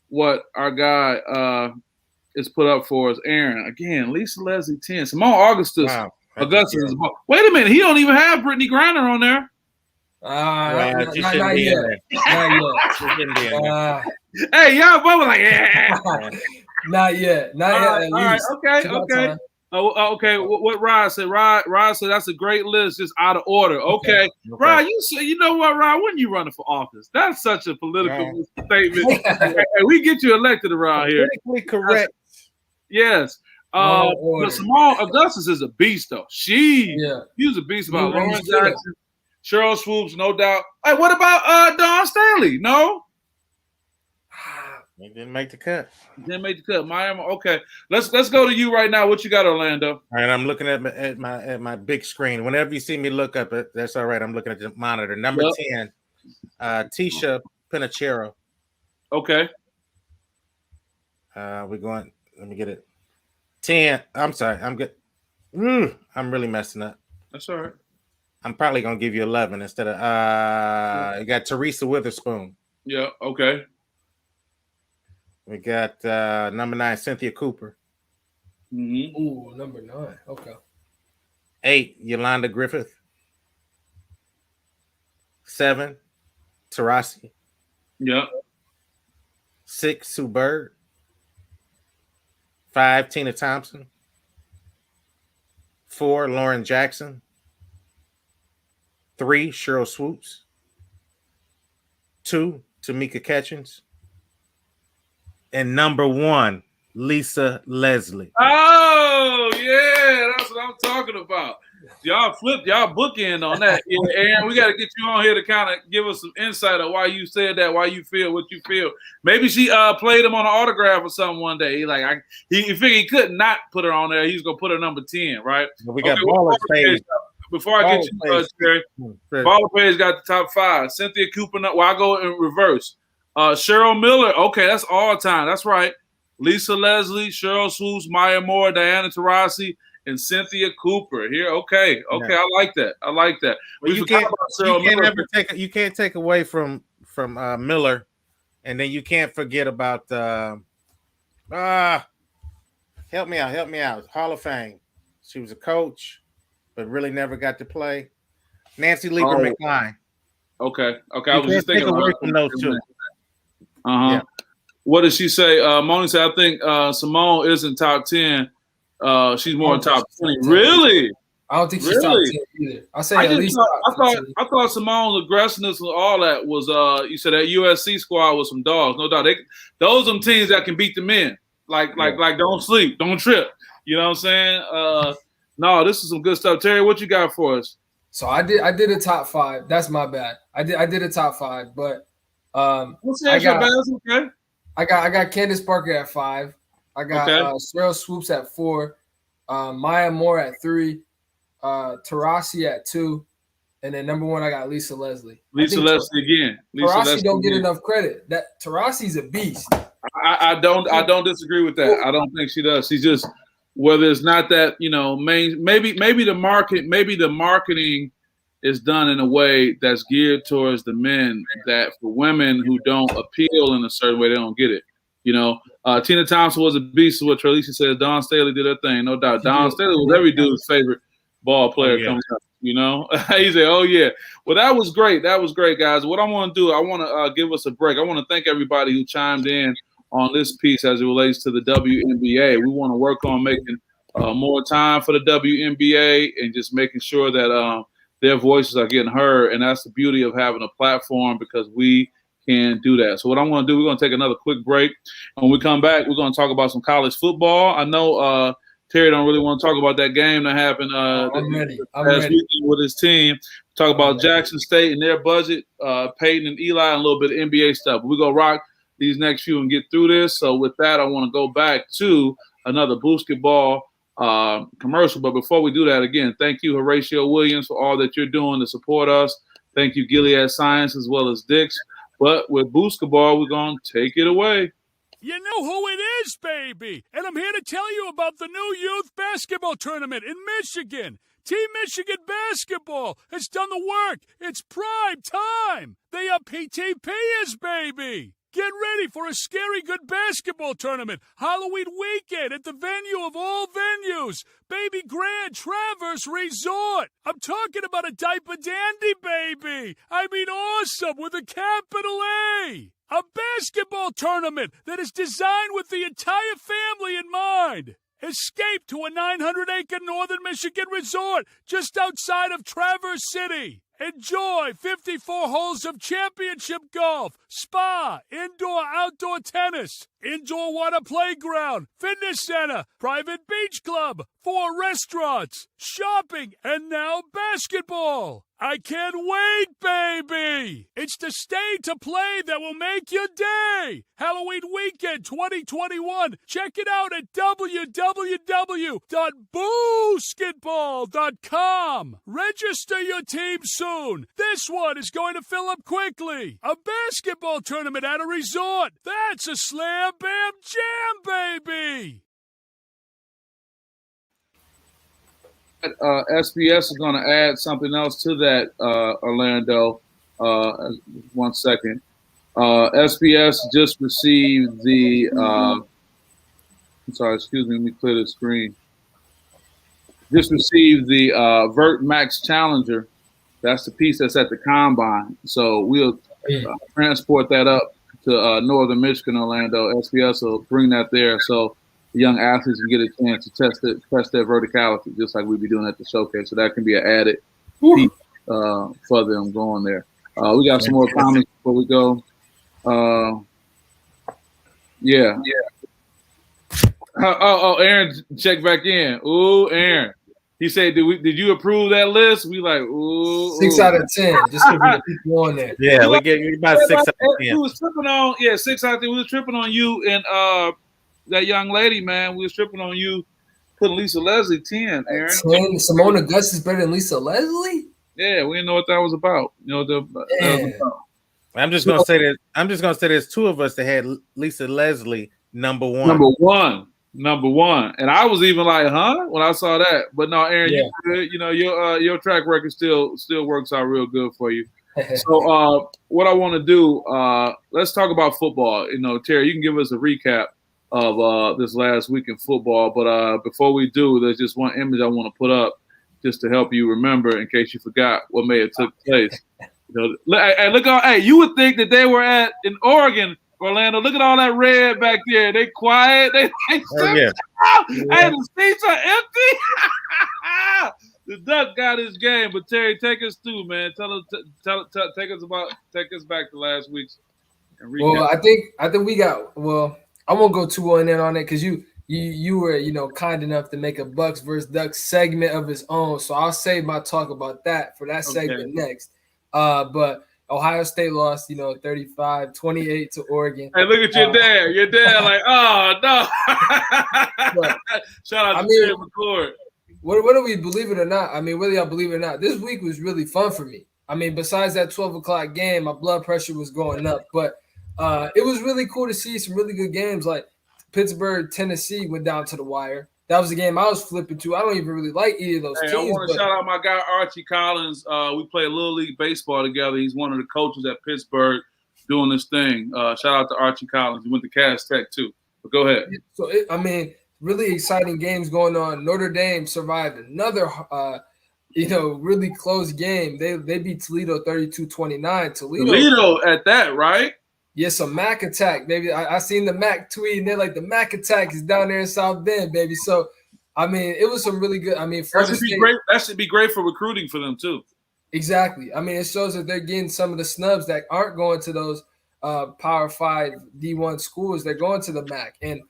what our guy is put up for us, Aaron. Again, Lisa Leslie 10, Simone Augustus. Wow. Augustus is wait a minute, he don't even have Brittany Griner on there. Not yet. Hey, y'all both like, yeah. Not yet. Not yet. All right. Okay. Okay. What Rod said? Rod said that's a great list, just out of order. Okay. Rod, you know what, Rod? When you running for office, that's such a political statement. Hey, we get you elected around here. Politically correct. Yes. But Simone Augustus is a beast, though. She was a beast about Lauren Jackson, Cheryl Swoops, no doubt. Hey, what about Dawn Staley? No. He didn't make the cut. Miami. Okay, let's go to you right now. What you got, Orlando? All right, I'm looking at my big screen. Whenever you see me look up, that's all right. I'm looking at the monitor. Number 10, Tisha Pinachero. Okay. We're going. Let me get it. 10. I'm sorry. I'm good. I'm really messing up. That's all right. I'm probably gonna give you 11 instead of. You got Teresa Witherspoon. Yeah. Okay. We got number 9, Cynthia Cooper. Mm-hmm. Ooh, number 9. Okay. 8, Yolanda Griffith. 7, Taurasi. Yeah. 6, Sue Bird. 5, Tina Thompson. 4, Lauren Jackson. 3, Cheryl Swoops. 2, Tamika Catchings. And number 1, Lisa Leslie. Oh, yeah, that's what I'm talking about. Y'all flipped, y'all bookend on that. Yeah, Aaron, we got to get you on here to kind of give us some insight on why you said that, why you feel what you feel. Maybe she played him on an autograph or something one day. He figured he could not put her on there. He was going to put her number 10, right? We got Baller Page. Before I get you, Jerry, Baller Page got the top 5. Cynthia Cooper, well, I go in reverse. Cheryl Miller, okay, that's all time. That's right. Lisa Leslie, Cheryl Swoops, Maya Moore, Diana Taurasi, and Cynthia Cooper. Here, okay, I like that. Well, you can't take away from Miller, and then you can't forget about help me out. Hall of Fame. She was a coach, but really never got to play. Nancy Lieber McCline. Okay. I was just thinking away from those two. Yeah. What did she say? Moni said, I think Simone isn't top 10. She's more in top 20. Really? I don't think she's top 10 either. I say at least I thought Simone's aggressiveness and all that was you said that USC squad was some dogs. No doubt. Those are them teams that can beat the men. Like don't sleep, don't trip. You know what I'm saying? No, this is some good stuff. Terry, what you got for us? So I did a top 5. That's my bad. I did a top 5, but I got Candace Parker at 5. I got Cheryl Swoops at 4, Maya Moore at 3, Taurasi at 2, and then number 1 I got Lisa Leslie. Lisa Leslie again. Taurasi don't get enough credit. That Taurasi's a beast. I don't disagree with that. I don't think she does. She's just whether it's not that maybe the marketing is done in a way that's geared towards the men, that for women who don't appeal in a certain way, they don't get it. Tina Thompson was a beast, is what Trelicia said. Dawn Staley did her thing, no doubt. Dawn Staley was every dude's favorite ball player coming up, He said, oh, yeah. Well, that was great. That was great, guys. What I want to do, I want to give us a break. I want to thank everybody who chimed in on this piece as it relates to the WNBA. We want to work on making more time for the WNBA and just making sure that their voices are getting heard. And that's the beauty of having a platform, because we can do that. So what I'm going to do, we're going to take another quick break. When we come back, we're going to talk about some college football. I know Terry don't really want to talk about that game that happened I'm ready with his team. Talk about Jackson State and their budget, Payton and Eli, and a little bit of NBA stuff. We're going to rock these next few and get through this. So with that, I want to go back to another Basketball commercial. But before we do that, again, thank you, Horatio Williams, for all that you're doing to support us. Thank you, Gilead Science, as well as Dix. But with Basketball, we're going to take it away. You know who it is, baby. And I'm here to tell you about the new youth basketball tournament in Michigan. Team Michigan Basketball has done the work. It's prime time. They are PTPers, baby. Get ready for a scary good basketball tournament Halloween weekend at the venue of all venues, Baby Grand Traverse Resort. I'm talking about a diaper dandy, baby. I mean awesome with a capital A. A basketball tournament that is designed with the entire family in mind. Escape to a 900-acre northern Michigan resort just outside of Traverse City. Enjoy 54 holes of championship golf, spa, indoor-outdoor tennis, indoor water playground, fitness center, private beach club, 4 restaurants, shopping, and now basketball. I can't wait, baby! It's the stay to play that will make your day! Halloween weekend 2021. Check it out at www.boosketball.com. Register your team soon. This one is going to fill up quickly. A basketball tournament at a resort. That's a slam, bam, jam, baby! SPS is going to add something else to that, Orlando. 1 second. SPS just received the I'm sorry, excuse me, let me clear the screen. Just received the Vert Max Challenger. That's the piece that's at the Combine. So we'll transport that up to northern Michigan, Orlando. SPS will bring that there. So the young athletes can get a chance to test their verticality, just like we'll be doing at the showcase. So that can be an added piece for them going there. We got some more comments before we go. Yeah. Aaron, check back in. Ooh, Aaron. He said, "Did you approve that list?" We like, ooh, 6 out of 10. Just to be people on there. Yeah, we get about 6 out of 10. We was tripping on 6 out of 10. We was tripping on you and that young lady, man. We was tripping on you putting Lisa Leslie 10, Aaron. 10? Simona Gus is better than Lisa Leslie? Yeah, we didn't know what that was about. You know that was about. I'm just gonna say that there's 2 of us that had Lisa Leslie number 1. Number one. And I was even like, huh? When I saw that. But no, Aaron, you good. You know, your track record still works out real good for you. So what I want to do, let's talk about football. You know, Terry, you can give us a recap of this last week in football. But before we do, there's just one image I want to put up just to help you remember in case you forgot what may have took place. You know, you would think that they were in Oregon, Orlando. Look at all that red back there. They quiet. They Hey, the seats are empty. The Duck got his game, but Terry, take us through, man. Take us back to last week's. Well, I think we got. Well, I won't go too in on it because you were kind enough to make a Bucs versus Ducks segment of his own. So I'll save my talk about that for that segment next. But Ohio State lost, 35-28 to Oregon. Hey, look at your dad. Your dad like, oh, no. Shout out to Terry McCord. Whether we believe it or not, whether y'all believe it or not, this week was really fun for me. Besides that 12 o'clock game, my blood pressure was going up. But it was really cool to see some really good games. Like Pittsburgh, Tennessee went down to the wire. That was the game I was flipping to. I don't even really like either of those teams. I want to shout out my guy, Archie Collins. We play Little League Baseball together. He's one of the coaches at Pittsburgh doing this thing. Shout out to Archie Collins. He went to Cass Tech, too. But go ahead. So, really exciting games going on. Notre Dame survived another, really close game. They beat Toledo 32-29. Toledo at that, right? Yes, a Mac attack, baby. I seen the Mac tweet, and they're like, the Mac attack is down there in South Bend, baby. So, it was some really good. That should be great for recruiting for them, too. Exactly. It shows that they're getting some of the snubs that aren't going to those Power 5 D1 schools. They're going to the Mac. And,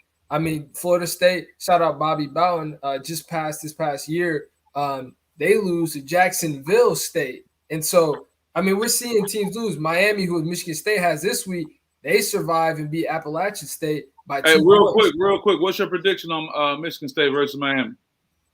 Florida State, shout out Bobby Bowden, just passed this past year. They lose to Jacksonville State. And so, we're seeing teams lose. Miami, who Michigan State has this week, they survive and beat Appalachian State by 2 points. Real quick. What's your prediction on Michigan State versus Miami?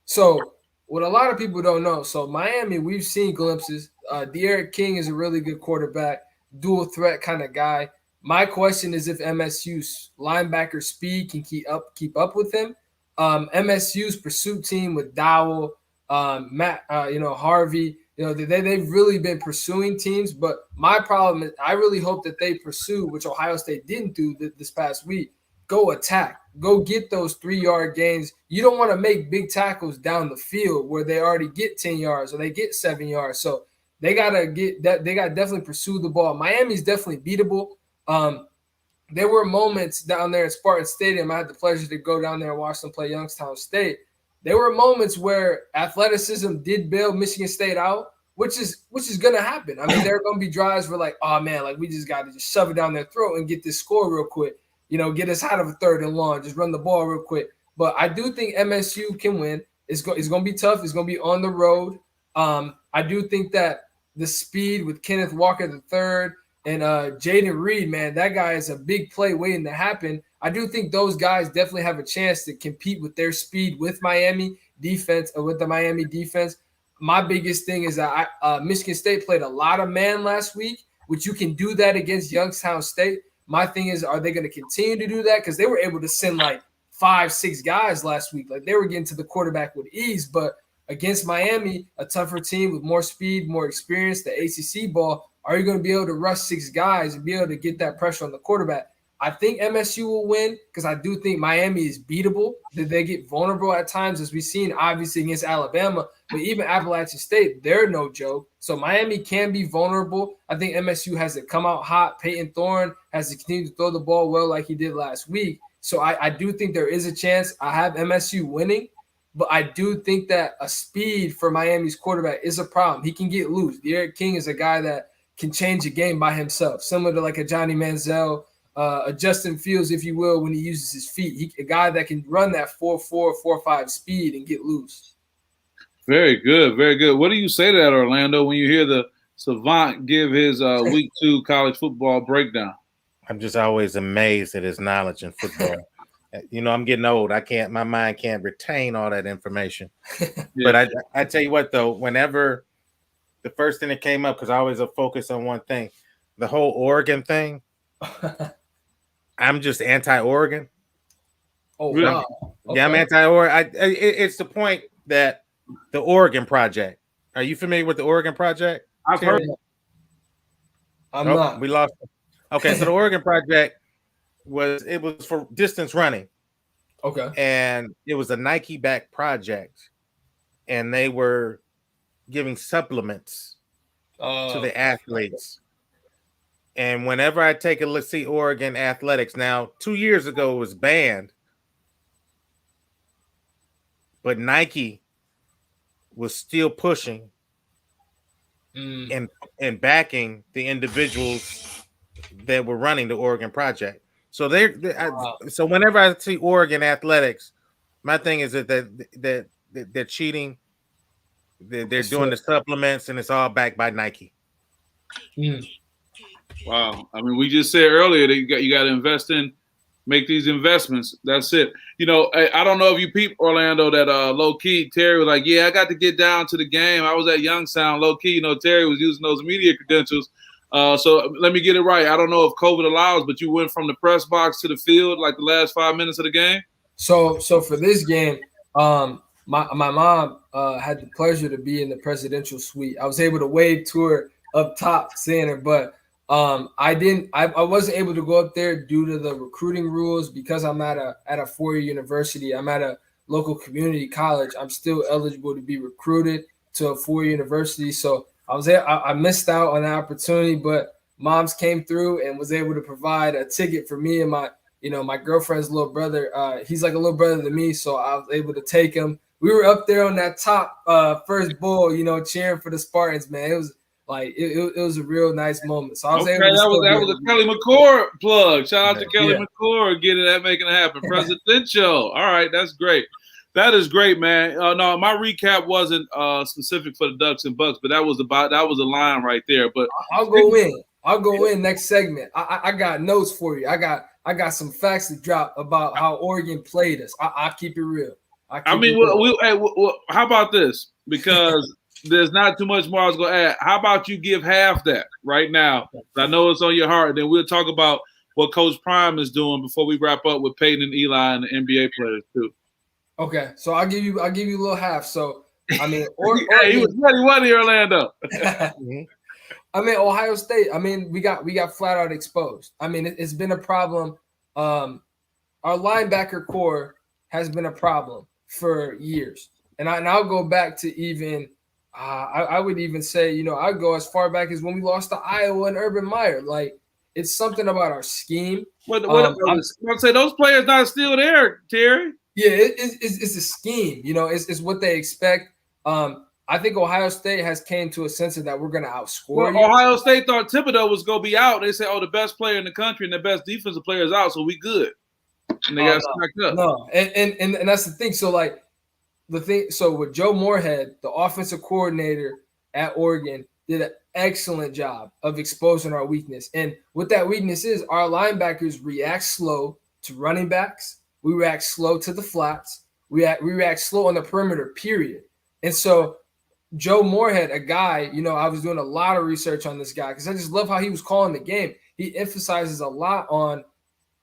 So, what a lot of people don't know. So, Miami, we've seen glimpses. De'Aaron King is a really good quarterback, dual threat kind of guy. My question is if MSU's linebacker speed can keep up with him. MSU's pursuit team with Dowell, Matt, Harvey, You know, they've really been pursuing teams. But my problem is I really hope that they pursue, which Ohio State didn't do this past week, go attack. Go get those 3-yard gains. You don't want to make big tackles down the field where they already get 10 yards or they get 7 yards. So they gotta get that. They gotta definitely pursue the ball. Miami's definitely beatable. There were moments down there at Spartan Stadium. I had the pleasure to go down there and watch them play Youngstown State. There were moments where athleticism did bail Michigan State out, which is gonna happen. I mean, there are gonna be drives where like, oh man, like we just got to just shove it down their throat and get this score real quick. You know, get us out of a 3rd and long, just run the ball real quick. But I do think MSU can win. It's going to be tough. It's going to be on the road. I do think that the speed with Kenneth Walker III and Jaden Reed, man, that guy is a big play waiting to happen. I do think those guys definitely have a chance to compete with their speed with Miami defense or with the Miami defense. My biggest thing is that Michigan State played a lot of man last week, which you can do that against Youngstown State. My thing is, are they going to continue to do that? Because they were able to send like 5-6 guys last week. Like they were getting to the quarterback with ease. But against Miami, a tougher team with more speed, more experience, the ACC ball, are you going to be able to rush 6 guys and be able to get that pressure on the quarterback? I think MSU will win because I do think Miami is beatable. That they get vulnerable at times, as we've seen, obviously, against Alabama. But even Appalachian State, they're no joke. So Miami can be vulnerable. I think MSU has to come out hot. Peyton Thorne has to continue to throw the ball well like he did last week. So I do think there is a chance. I have MSU winning. But I do think that a speed for Miami's quarterback is a problem. He can get loose. Derek King is a guy that can change a game by himself, similar to like a Johnny Manziel, a Justin Fields, if you will, when he uses his feet. A guy that can run that 4.4, 4.5 speed and get loose. Very good, very good. What do you say to that, Orlando, when you hear the savant give his Week 2 college football breakdown? I'm just always amazed at his knowledge in football. You know, I'm getting old. My mind can't retain all that information. Yeah. But I tell you what, though, whenever the first thing that came up, because I always focus on one thing, the whole Oregon thing. I'm just anti-Oregon. Oh, wow. Okay. Yeah, I'm anti-Oregon. It's the point that the Oregon Project. Are you familiar with the Oregon Project? I've heard. I'm not. We lost. Okay, so the Oregon Project was for distance running. Okay. And it was a Nike-backed project, and they were giving supplements to the athletes. And whenever I take a look, see Oregon athletics now, 2 years ago it was banned, but Nike was still pushing and backing the individuals that were running the Oregon Project. So so whenever I see Oregon athletics, my thing is that they're cheating. They're doing the supplements, and it's all backed by Nike. Wow. I mean, we just said earlier that you got to invest in, make these investments. That's it. You know, I don't know if you peeped, Orlando, that low key Terry was like, yeah, I got to get down to the game. I was at Youngstown, low key. You know, Terry was using those media credentials. So let me get it right. I don't know if COVID allows, but you went from the press box to the field like the last 5 minutes of the game. So for this game, my mom had the pleasure to be in the presidential suite. I was able to wave to her up top, seeing her, but I wasn't able to go up there due to the recruiting rules because I'm at a four-year university. I'm at a local community college. I'm still eligible to be recruited to a four-year university. So I was there. I missed out on the opportunity, but moms came through and was able to provide a ticket for me and my girlfriend's little brother. He's like a little brother to me, so I was able to take him. We were up there on that top first bowl, cheering for the Spartans, man. It was like it was a real nice moment. So I was able to that was a Kelly McCord plug. Shout out to Kelly McCord getting that, making it happen. Presidential. All right, that's great. That is great, man. No, my recap wasn't specific for the Ducks and Bucs, but that was a line right there. But I'll go in next segment. I got notes for you. I got some facts to drop about how Oregon played us. I'll keep it real. How about this? Because there's not too much more I was going to add. How about you give half that right now? I know it's on your heart. Then we'll talk about what Coach Prime is doing before we wrap up with Payton and Eli and the NBA players too. Okay, so I'll give you a little half. So I mean, he was ready, wasn't he, Orlando? I mean, Ohio State. I mean, we got flat out exposed. I mean, it's been a problem. Our linebacker core has been a problem for years, and I'll go back to even. I would even say, I'd go as far back as when we lost to Iowa and Urban Meyer. Like, it's something about our scheme. I'm say those players not still there, Terry. Yeah, it's a scheme. It's what they expect. I think Ohio State has came to a sense of that we're going to outscore you. Ohio State thought Thibodeau was going to be out. They said, the best player in the country and the best defensive player is out, so we good. And they got smacked up. No, and that's the thing. So, like, so with Joe Moorhead, the offensive coordinator at Oregon, did an excellent job of exposing our weakness. And what that weakness is, our linebackers react slow to running backs. We react slow to the flats. We react slow on the perimeter, period. And so Joe Moorhead, a guy, I was doing a lot of research on this guy because I just love how he was calling the game. He emphasizes a lot on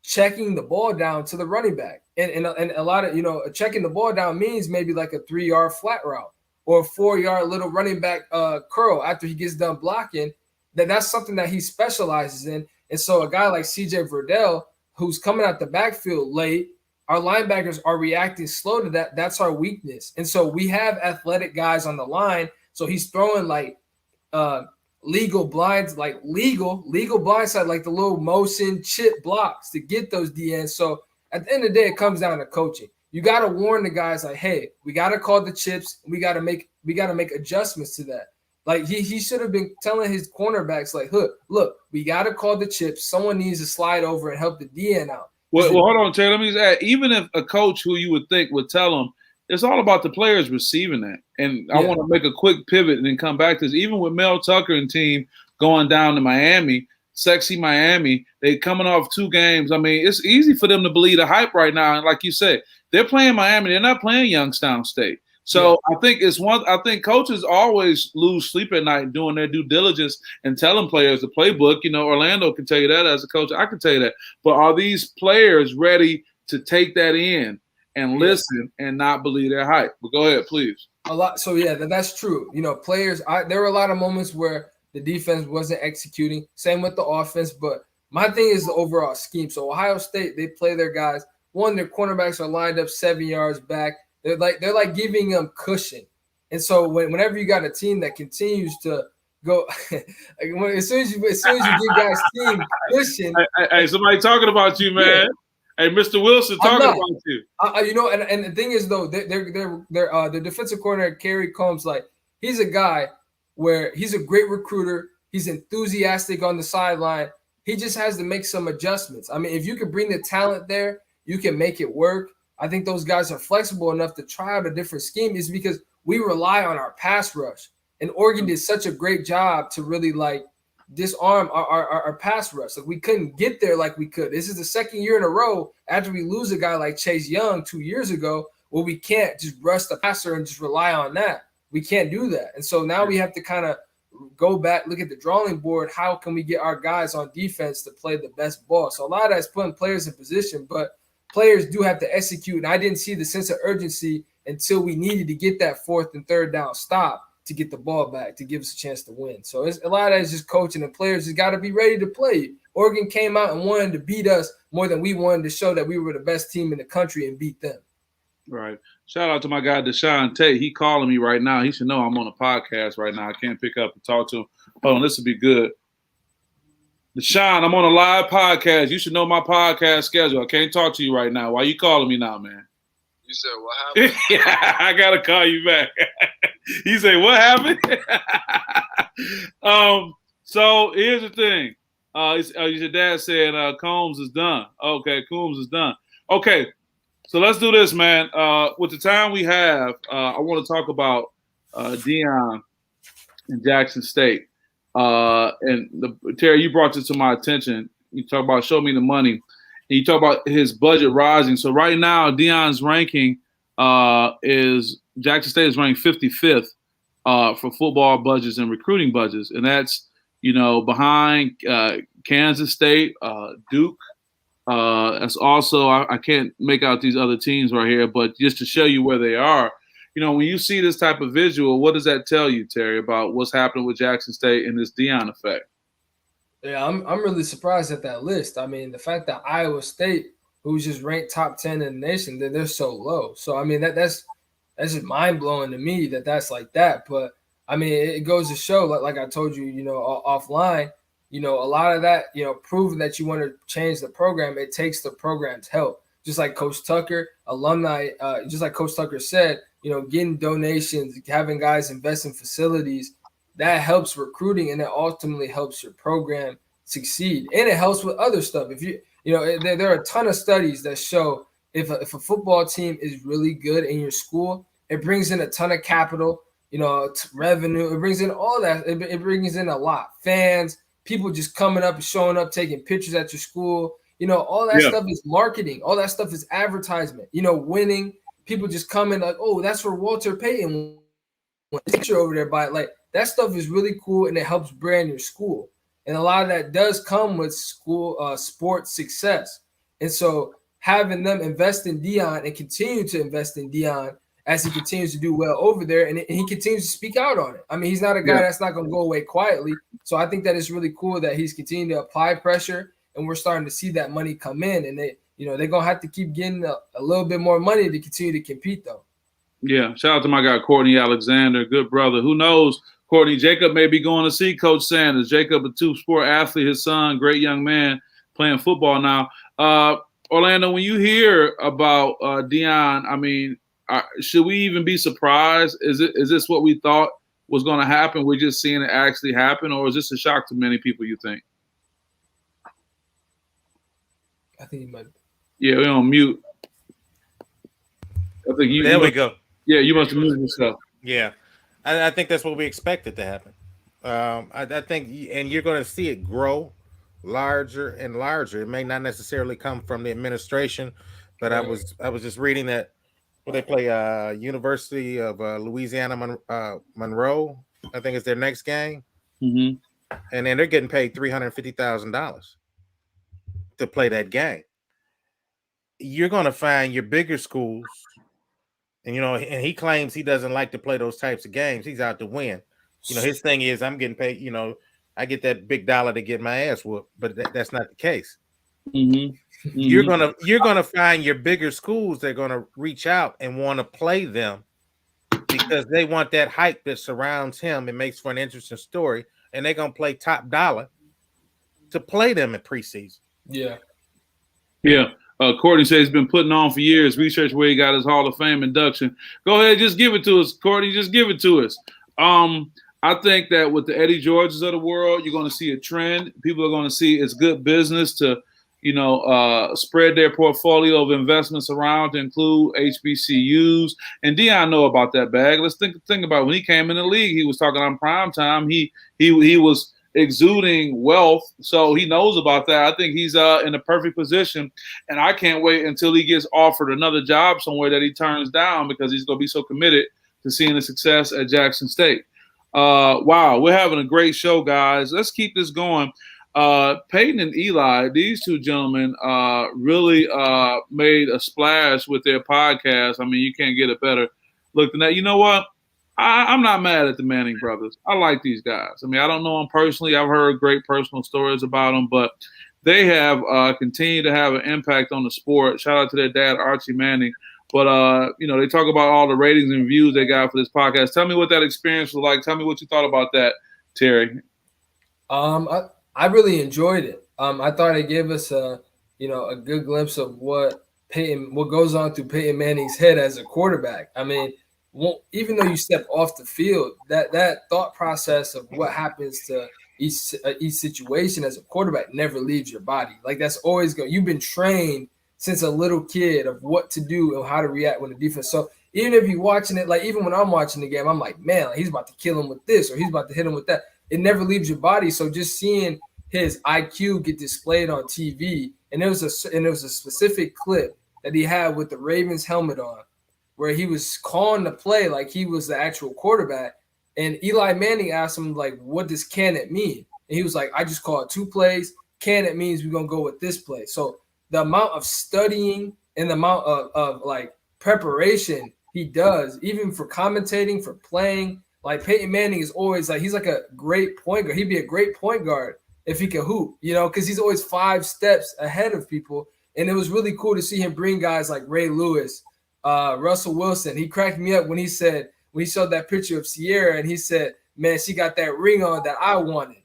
checking the ball down to the running back. And a lot of, checking the ball down means maybe like a 3-yard flat route or a 4-yard little running back curl after he gets done blocking. That's something that he specializes in. And so a guy like CJ Verdell, who's coming out the backfield late, our linebackers are reacting slow to that. That's our weakness. And so we have athletic guys on the line. So he's throwing like legal blinds, like legal blindside, like the little motion chip blocks to get those DNs. So at the end of the day, it comes down to coaching. You got to warn the guys like, hey, we got to call the chips. We got to make adjustments to that. Like he should have been telling his cornerbacks like, look, we got to call the chips. Someone needs to slide over and help the DN out. Well, hold on, Terry. Let me just add, even if a coach who you would think would tell them, it's all about the players receiving that. And I want to make a quick pivot and then come back to this. Even with Mel Tucker and team going down to Miami, sexy Miami, they coming off 2 games. I mean, it's easy for them to believe the hype right now. And like you said, they're playing Miami. They're not playing Youngstown State. So I think coaches always lose sleep at night doing their due diligence and telling players the playbook. Orlando can tell you that as a coach. I can tell you that. But are these players ready to take that in and listen and not believe their hype? But go ahead, please. A lot. So, that's true. Players, there were a lot of moments where the defense wasn't executing. Same with the offense. But my thing is the overall scheme. So Ohio State, they play their guys. One, their cornerbacks are lined up 7 yards back. They're like giving them cushion. And so whenever you got a team that continues to go, as soon as you give guys team cushion. Hey, somebody talking about you, man. Yeah. Hey, Mr. Wilson talking about you. And the thing is though, the defensive coordinator Kerry Combs, like he's a guy where he's a great recruiter. He's enthusiastic on the sideline. He just has to make some adjustments. I mean, if you can bring the talent there, you can make it work. I think those guys are flexible enough to try out a different scheme is because we rely on our pass rush. And Oregon did such a great job to really like disarm our pass rush. Like we couldn't get there like we could. This is the second year in a row after we lose a guy like Chase Young 2 years ago where we can't just rush the passer and just rely on that. We can't do that. And so now we have to kind of go back, look at the drawing board. How can we get our guys on defense to play the best ball? So a lot of that's putting players in position, but players do have to execute, and I didn't see the sense of urgency until we needed to get that 4th and 3rd down stop to get the ball back to give us a chance to win. So a lot of that is just coaching, and players just got to be ready to play. Oregon came out and wanted to beat us more than we wanted to show that we were the best team in the country and beat them. Right. Shout out to my guy, Deshaun Tate. He calling me right now. He should know I'm on a podcast right now. I can't pick up and talk to him. Hold on, this will be good. Deshaun, I'm on a live podcast. You should know my podcast schedule. I can't talk to you right now. Why you calling me now, man? You said what happened? Yeah, I got to call you back. He said, what happened? So here's the thing. Your dad said Combs is done. Okay, Combs is done. Okay, so let's do this, man. With the time we have, I want to talk about Deion and Jackson State. Terry, you brought this to my attention. You talk about show me the money. And you talk about his budget rising. So right now, Deion's ranking is Jackson State is ranked 55th for football budgets and recruiting budgets, and that's behind Kansas State, Duke. That's also I can't make out these other teams right here, but just to show you where they are, when you see this type of visual, what does that tell you, Terry, about what's happening with Jackson State and this Deion effect? Yeah, I'm really surprised at that list. I mean, the fact that Iowa State, who's just ranked top 10 in the nation, they're so low. So I mean, that's just mind blowing to me that's like that. But I mean, it goes to show, like I told you, offline, a lot of that, proving that you want to change the program, it takes the program's help. Just like Coach Tucker, alumni, just like Coach Tucker said, getting donations, having guys invest in facilities, that helps recruiting, and it ultimately helps your program succeed. And it helps with other stuff. If there are a ton of studies that show if a football team is really good in your school, it brings in a ton of capital, revenue. It brings in all that. It brings in a lot. Fans, people just coming up and showing up, taking pictures at your school. All that stuff is marketing. All that stuff is advertisement. Winning. People just coming like, oh, that's where Walter Payton went. Picture over there by like. That stuff is really cool, and it helps brand your school. And a lot of that does come with school sports success. And so having them invest in Deion and continue to invest in Deion as he continues to do well over there, and he continues to speak out on it. I mean, he's not a guy that's not going to go away quietly. So I think that it's really cool that he's continuing to apply pressure, and we're starting to see that money come in. And they're going to have to keep getting a little bit more money to continue to compete, though. Yeah, shout out to my guy, Courtney Alexander, good brother. Who knows? Courtney, Jacob may be going to see Coach Sanders. Jacob, a two-sport athlete, his son, great young man, playing football now. Orlando, when you hear about Deion, I mean, should we even be surprised? Is this what we thought was going to happen? We're just seeing it actually happen, or is this a shock to many people, you think? I think you might. Yeah, we're on mute. I think There we go. Yeah, you must have moved yourself. Yeah. I think that's what we expected to happen. I think, and you're going to see it grow larger and larger. It may not necessarily come from the administration, but I was just reading that when they play University of Louisiana Monroe, I think it's their next game, and then they're getting paid $350,000 to play that game. You're going to find your bigger schools. And, and he claims he doesn't like to play those types of games. He's out to win. His thing is, I'm getting paid, I get that big dollar to get my ass whooped, but that's not the case. You're gonna find your bigger schools. They're gonna reach out and want to play them because they want that hype that surrounds him. It makes for an interesting story, and they're gonna play top dollar to play them in preseason. Yeah. Courtney says he's been putting on for years, research where he got his Hall of Fame induction. Go ahead, just give it to us, Courtney. Just give it to us. I think that with the Eddie Georges of the world, you're going to see a trend. People are going to see it's good business to, spread their portfolio of investments around to include HBCUs. And Deion know about that bag. Let's think about it. When he came in the league, he was talking on prime time. He was exuding wealth, so he knows about that. I think he's in a perfect position, and I can't wait until he gets offered another job somewhere that he turns down because he's going to be so committed to seeing the success at Jackson State. Wow, we're having a great show, guys. Let's keep this going. Payton and Eli, these two gentlemen, really made a splash with their podcast. I mean, you can't get it better look than that. You know what? I'm not mad at the Manning brothers. I like these guys. I mean, I don't know them personally. I've heard great personal stories about them, but they have continued to have an impact on the sport. Shout out to their dad, Archie Manning. But, they talk about all the ratings and views they got for this podcast. Tell me what that experience was like. Tell me what you thought about that, Terry. I really enjoyed it. I thought it gave us a good glimpse of what goes on through Peyton Manning's head as a quarterback. I mean, even though you step off the field, that thought process of what happens to each situation as a quarterback never leaves your body. Like that's always going. You've been trained since a little kid of what to do and how to react when the defense. So even if you're watching it, like even when I'm watching the game, I'm like, man, he's about to kill him with this or he's about to hit him with that. It never leaves your body. So just seeing his IQ get displayed on TV, and there was a specific clip that he had with the Ravens helmet on, where he was calling the play like he was the actual quarterback. And Eli Manning asked him, like, what does can it mean? And he was like, I just called 2 plays. Can it means we're going to go with this play. So the amount of studying and the amount of like preparation he does, even for commentating, for playing. Like Peyton Manning is always like, he's like a great point guard. He'd be a great point guard if he could hoop, because he's always 5 steps ahead of people. And it was really cool to see him bring guys like Ray Lewis, Russell Wilson. He cracked me up when he showed that picture of Sierra and he said, man, she got that ring on that I wanted.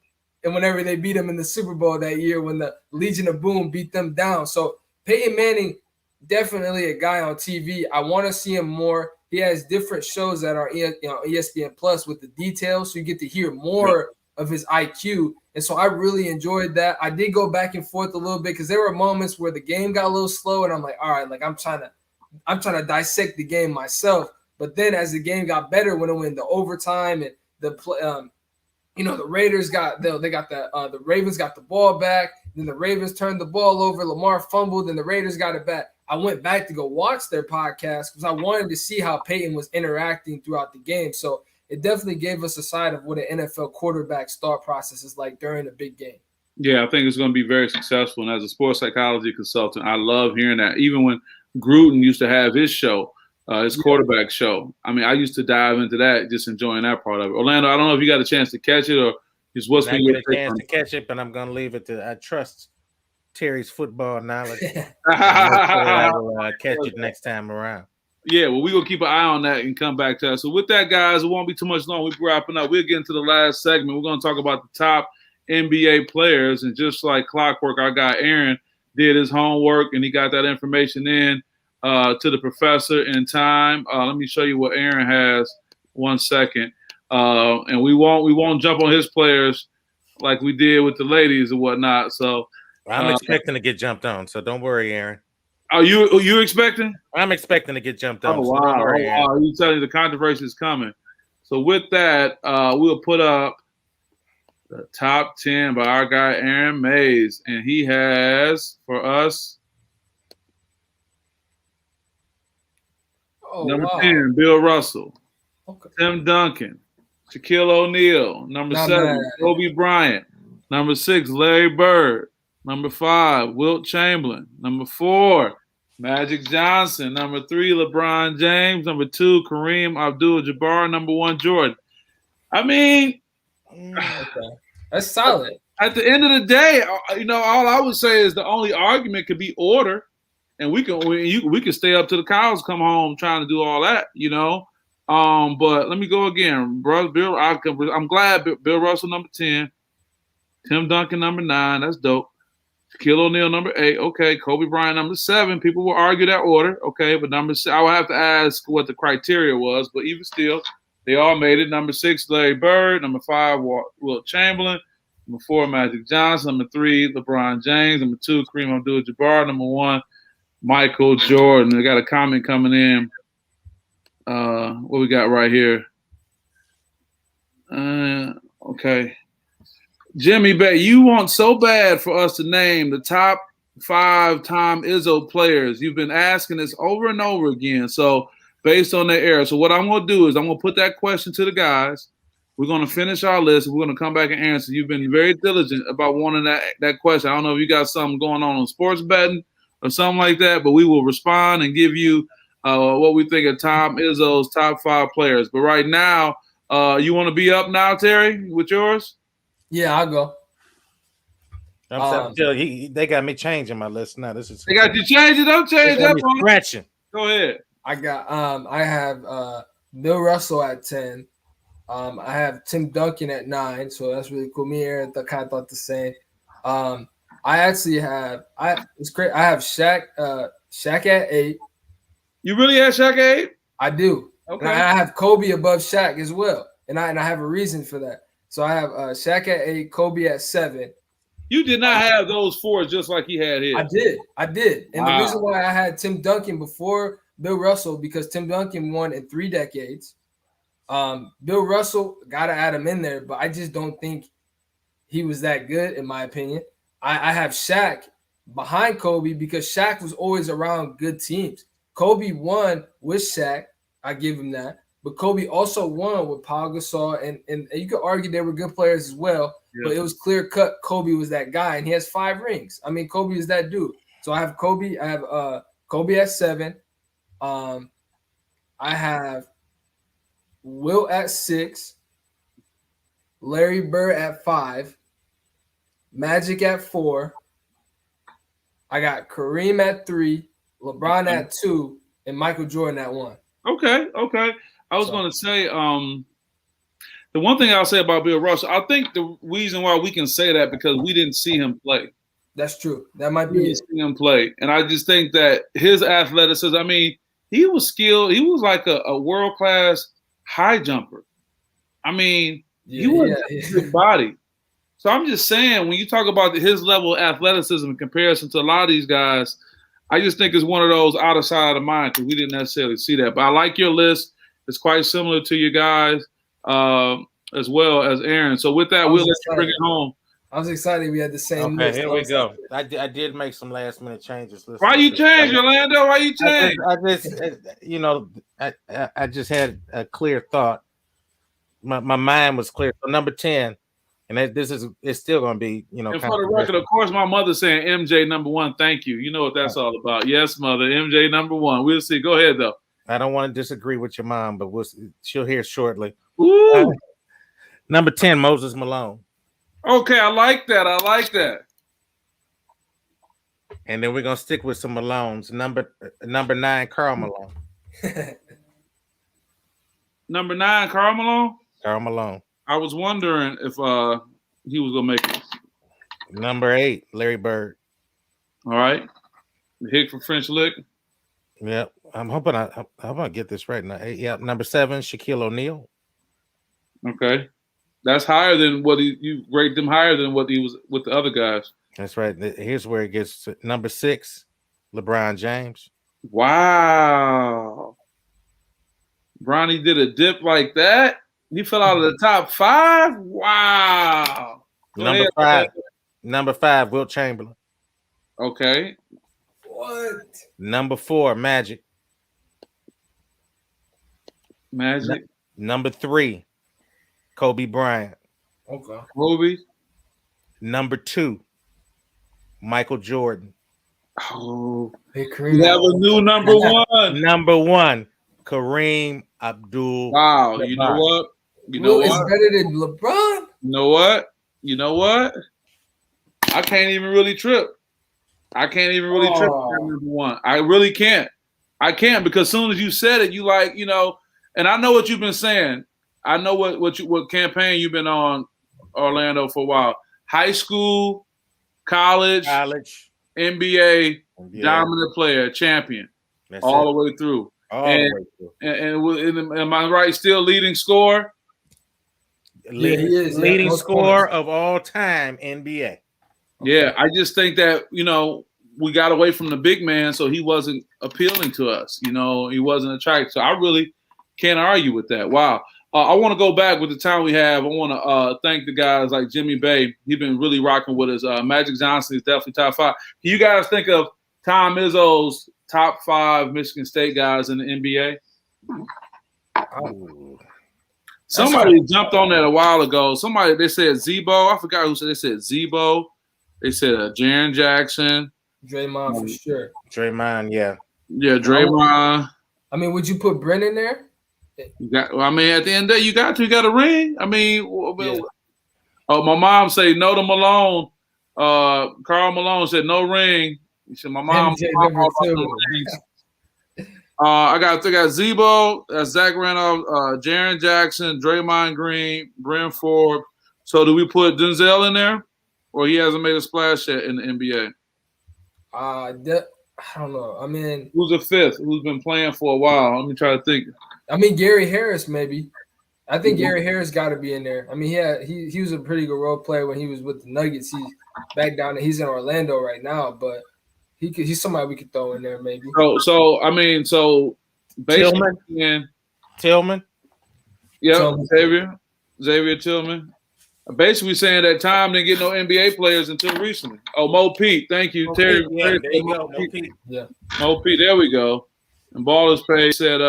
And whenever they beat him in the Super Bowl that year when the Legion of Boom beat them down. So Peyton Manning, definitely a guy on TV. I want to see him more. He has different shows that are ESPN Plus with the details, so you get to hear more of his IQ. And so I really enjoyed that. I did go back and forth a little bit because there were moments where the game got a little slow, and I'm like, all right, like I'm trying to dissect the game myself. But then as the game got better, when it went into overtime and the Raiders the Ravens got the ball back. Then the Ravens turned the ball over. Lamar fumbled, and the Raiders got it back. I went back to go watch their podcast because I wanted to see how Peyton was interacting throughout the game. So it definitely gave us a side of what an NFL quarterback's thought process is like during a big game. Yeah, I think it's going to be very successful. And as a sports psychology consultant, I love hearing that. Even when Gruden used to have his show, his quarterback show. I mean, I used to dive into that, just enjoying that part of it. Orlando, I don't know if you got a chance to catch it or just what's been your take on it. Catch it, but I'm going to leave it to I trust Terry's football knowledge. I will catch it next time around. Yeah, well, we're going to keep an eye on that and come back to that. So with that, guys, it won't be too much long. We're wrapping up. We'll get into the last segment. We're going to talk about the top NBA players. And just like clockwork, our guy Aaron did his homework, and he got that information in to the professor in time. Let me show you what Aaron has. 1 second. And we won't jump on his players like we did with the ladies and whatnot. So I'm expecting to get jumped on, so don't worry, Aaron. Are you expecting? I'm expecting to get jumped on. Oh, so wow. don't worry, Aaron. You telling me the controversy is coming. So with that, we'll put up the top 10 by our guy Aaron Mays, and he has for us number 10, Bill Russell, Tim Duncan, Shaquille O'Neal, number 7, Kobe Bryant, number 6, Larry Bird, number 5, Wilt Chamberlain, number 4, Magic Johnson, number 3, LeBron James, number 2, Kareem Abdul-Jabbar, number 1, Jordan. I mean, that's solid. At the end of the day, all I would say is the only argument could be order, and we can stay up till the cows come home trying to do all that, But let me go again, bro. Bill, I'm glad Bill Russell number 10, Tim Duncan number 9. That's dope. Shaquille O'Neal number 8. Okay, Kobe Bryant number 7. People will argue that order. Okay, but number 6, I would have to ask what the criteria was. But even still, they all made it. Number 6, Larry Bird. Number 5, Wilt Chamberlain. Number 4, Magic Johnson. Number 3, LeBron James. Number 2, Kareem Abdul-Jabbar. Number 1, Michael Jordan. I got a comment coming in. What we got right here? Okay. Jimmy Bay, you want so bad for us to name the top 5 Tom Izzo players. You've been asking this over and over again. So based on their era. So what I'm going to do is I'm going to put that question to the guys. We're going to finish our list. We're going to come back and answer. You've been very diligent about wanting that question. I don't know if you got something going on sports betting or something like that, but we will respond and give you what we think of Tom Izzo's top 5 players. But right now, you want to be up now, Terry, with yours? Yeah, I'll go. They got me changing my list now. They got you changing. Don't change that one. Scratching. Go ahead. I have Bill Russell at 10. I have Tim Duncan at 9, so that's really cool. Me and Aaron kind of thought the same. I actually have it's great. I have Shaq at 8. You really have Shaq at 8? I do. Okay. And I have Kobe above Shaq as well, and I have a reason for that. So I have Shaq at 8, Kobe at 7. You did not have those 4 just like he had his. I did. And the reason why I had Tim Duncan before Bill Russell, because Tim Duncan won in 3 decades. Bill Russell, got to add him in there, but I just don't think he was that good, in my opinion. I have Shaq behind Kobe because Shaq was always around good teams. Kobe won with Shaq. I give him that. But Kobe also won with Pau Gasol, and you could argue they were good players as well, but it was clear-cut Kobe was that guy, and he has 5 rings. I mean, Kobe is that dude. So I have Kobe. I have Kobe at 7. I have Wilt at 6, Larry Bird at 5, Magic at 4. I got Kareem at 3, LeBron at 2, and Michael Jordan at 1. Okay. I was going to say, the one thing I'll say about Bill Russell, I think the reason why we can say that because we didn't see him play. That's true. That might be it. See him play, and I just think that his athleticism. I mean, he was skilled. He was like a world class high jumper. I mean, he was a big body. So I'm just saying, when you talk about his level of athleticism in comparison to a lot of these guys, I just think it's one of those out of sight, out of mind because we didn't necessarily see that. But I like your list. It's quite similar to you guys as well as Aaron. So with that, we'll let you bring it home. I was excited we had the same list. Okay, here we go. I did make some last minute changes. Why you change, Orlando? Why you change? I just had a clear thought. My mind was clear. So number 10, and it's still going to be, And for the record, of course, my mother's saying MJ number 1. Thank you. You know what that's all about. Yes, mother. MJ number 1. We'll see. Go ahead, though. I don't want to disagree with your mom, but she'll hear shortly. Number 10, Moses Malone. Okay, I like that. And then we're gonna stick with some Malones. Number 9, Karl Malone. Number 9, Karl Malone. Karl Malone. I was wondering if he was gonna make it. Number 8, Larry Bird. All right, the Hick for French Lick. Yep, I'm hoping I get this right now. 8, yeah, number 7, Shaquille O'Neal. Okay. That's higher than what you rate them higher than what he was with the other guys. That's right. Here's where it gets to number 6, LeBron James. Wow. Bronny did a dip like that. He fell out of the top 5. Wow. Number 5, Wilt Chamberlain. Okay. What? Number 4, Magic. Number 3, Kobe Bryant. Okay. Kobe. Number 2, Michael Jordan. Oh, we have a new number 1. Number 1, Kareem Abdul. Wow. You know what? It's better than LeBron. You know what? I can't even really trip. Trip at number 1. I really can't. I can't because as soon as you said it, you and I know what you've been saying. I know what campaign you've been on, Orlando, for a while. High school, college, NBA, dominant player, champion, all the way through. And am I right? Still leading scorer? He is leading scorer of all time, NBA. Yeah, I just think that we got away from the big man, so he wasn't appealing to us. He wasn't attractive. So I really can't argue with that. Wow. I want to go back with the time we have. I want to thank the guys like Jimmy Bay. He's been really rocking with us. Magic Johnson is definitely top 5. Can you guys think of Tom Izzo's top 5 Michigan State guys in the NBA? Somebody jumped on that a while ago. They said Zebo. I forgot who said. They said Zebo. They said Jaren Jackson. Draymond for sure. Draymond, yeah. Yeah, Draymond. I mean, would you put Brent in there? At the end of the day, you got a ring. My mom say no to Malone. Karl Malone said no ring. He said my mom. I got Zebo, Zach Randolph, Jaren Jackson, Draymond Green, Brent Ford. So do we put Denzel in there, or he hasn't made a splash yet in the NBA? I don't know. I mean, who's the 5th? Who's been playing for a while? Let me try to think. I mean, Gary Harris, maybe. I think Gary Harris got to be in there. I mean, he was a pretty good role player when he was with the Nuggets. He's back down. He's in Orlando right now, but he's somebody we could throw in there maybe. So basically, Tillman. Yeah, Xavier Tillman. Basically saying that Tom didn't get no NBA players until recently. Oh, Mo Pete. Thank you, Terry. There you go, Mo Pete. Yeah. Mo Pete. There we go. And Baller's Page said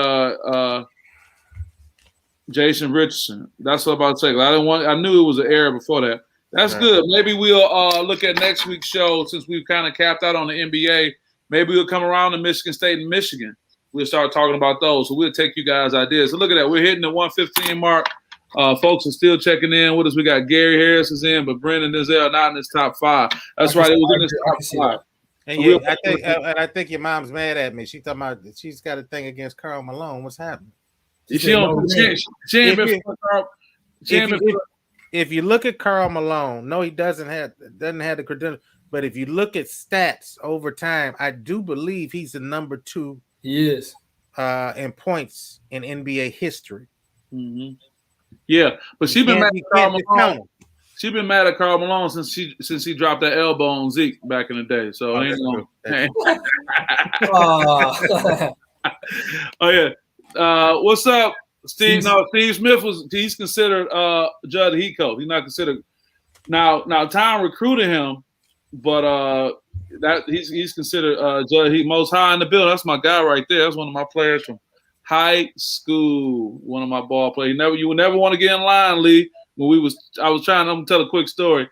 Jason Richardson. That's what I'm about to say. I knew it was an error before that. That's right. Good. Maybe we'll look at next week's show since we've kind of capped out on the NBA. Maybe we'll come around to Michigan State and Michigan. we'll start talking about those. So we'll take you guys' ideas. So look at that. We're hitting the 115 mark. Folks are still checking in with us. We got Gary Harris is in, but Brendan Denzel not in this top 5. That's right. It was in this top 5. And yeah, I think your mom's mad at me. She talking about she's got a thing against Karl Malone. What's happening? If you look at Karl Malone, no, he doesn't have the credentials. But if you look at stats over time, I do believe he's the number 2. He is in points in NBA history. Mm-hmm. Yeah, but she's been mad at Karl Malone. She's been mad at Karl Malone since he dropped that elbow on Zeke back in the day. So oh yeah. What's up, Steve? No, Steve Smith he's considered Judd Heat coach. He's not considered now. Tom recruited him, but that he's considered Judd Heat most high in the building. That's my guy right there. That's one of my players from high school. One of my ball players. You would never want to get in line, Lee. When I was trying. I'm gonna tell a quick story.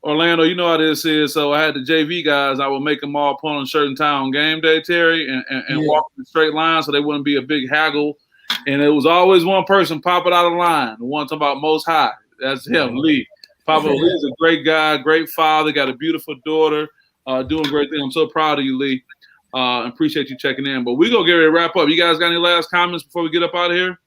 Orlando, you know how this is. So I had the JV guys. I would make them all put on a shirt and tie on game day, Terry, and walk in a straight line so they wouldn't be a big haggle. And it was always one person popping out of line. The one talking about most high. That's him, Lee. Papa Lee's a great guy, great father, got a beautiful daughter, doing great things. I'm so proud of you, Lee. And appreciate you checking in. But we gonna get ready to wrap up. You guys got any last comments before we get up out of here?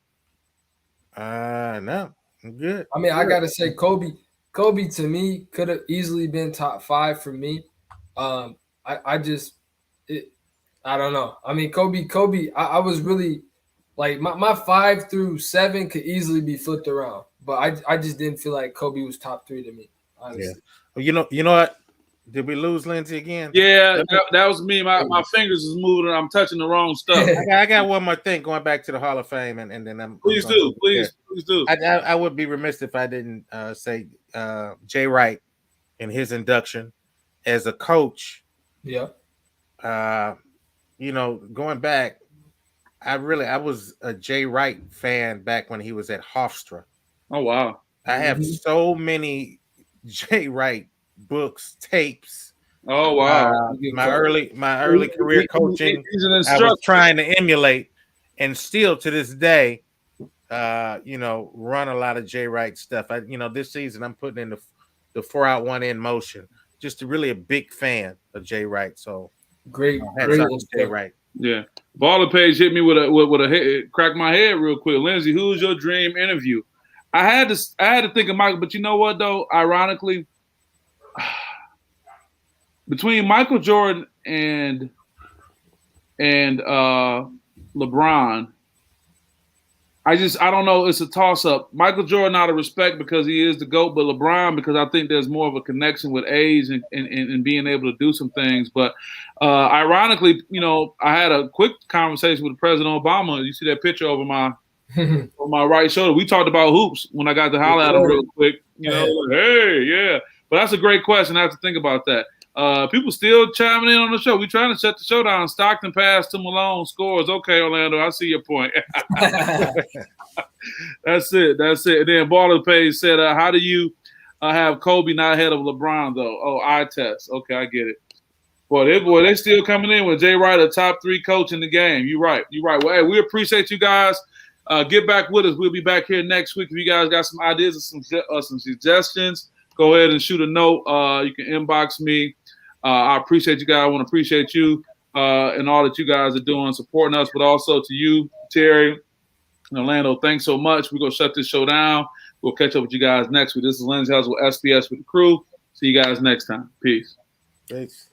No. I'm good. I mean, I gotta say, Kobe to me could have easily been top 5 for me. I don't know. I mean, Kobe. I was really like my 5 through 7 could easily be flipped around, but I just didn't feel like Kobe was top 3 to me. Honestly. Yeah. Well, you know what? Did we lose Lindsay again? Yeah, that was me. My fingers is moving. I'm touching the wrong stuff. I got one more thing going back to the Hall of Fame, and then I'm please do. I would be remiss if I didn't say Jay Wright in his induction as a coach. Yeah. Going back, I was a Jay Wright fan back when he was at Hofstra. Oh wow! I have so many Jay Wright books, tapes. Oh wow! My early career coaching, I was trying to emulate, and still to this day, run a lot of Jay Wright stuff. This season I'm putting in the 4-out 1-in motion. Just really a big fan of Jay Wright. So great Jay Wright. Yeah, Baller Page hit me with a hit, crack my head real quick. Lindsay, who's your dream interview? I had to think of Michael, but you know what though? Ironically, between Michael Jordan and LeBron, I don't know. It's a toss up. Michael Jordan out of respect because he is the GOAT, but LeBron because I think there's more of a connection with age and being able to do some things. But ironically, I had a quick conversation with President Obama. You see that picture over my on my right shoulder. We talked about hoops when I got to holler at him real quick. Hey, yeah. But that's a great question. I have to think about that. People still chiming in on the show. We're trying to shut the show down. Stockton pass to Malone scores. Okay, Orlando, I see your point. That's it. And then Baller Page said, how do you have Kobe not ahead of LeBron, though? Oh, eye test. Okay, I get it. Boy, they still coming in with Jay Wright, a top 3 coach in the game. You're right. Well, hey, we appreciate you guys. Get back with us. We'll be back here next week. If you guys got some ideas or some suggestions, go ahead and shoot a note. You can inbox me. I appreciate you guys. I want to appreciate you and all that you guys are doing, supporting us, but also to you, Terry and Orlando. Thanks so much. We're going to shut this show down. We'll catch up with you guys next week. This is Lindsay House with SPS with the crew. See you guys next time. Peace. Thanks.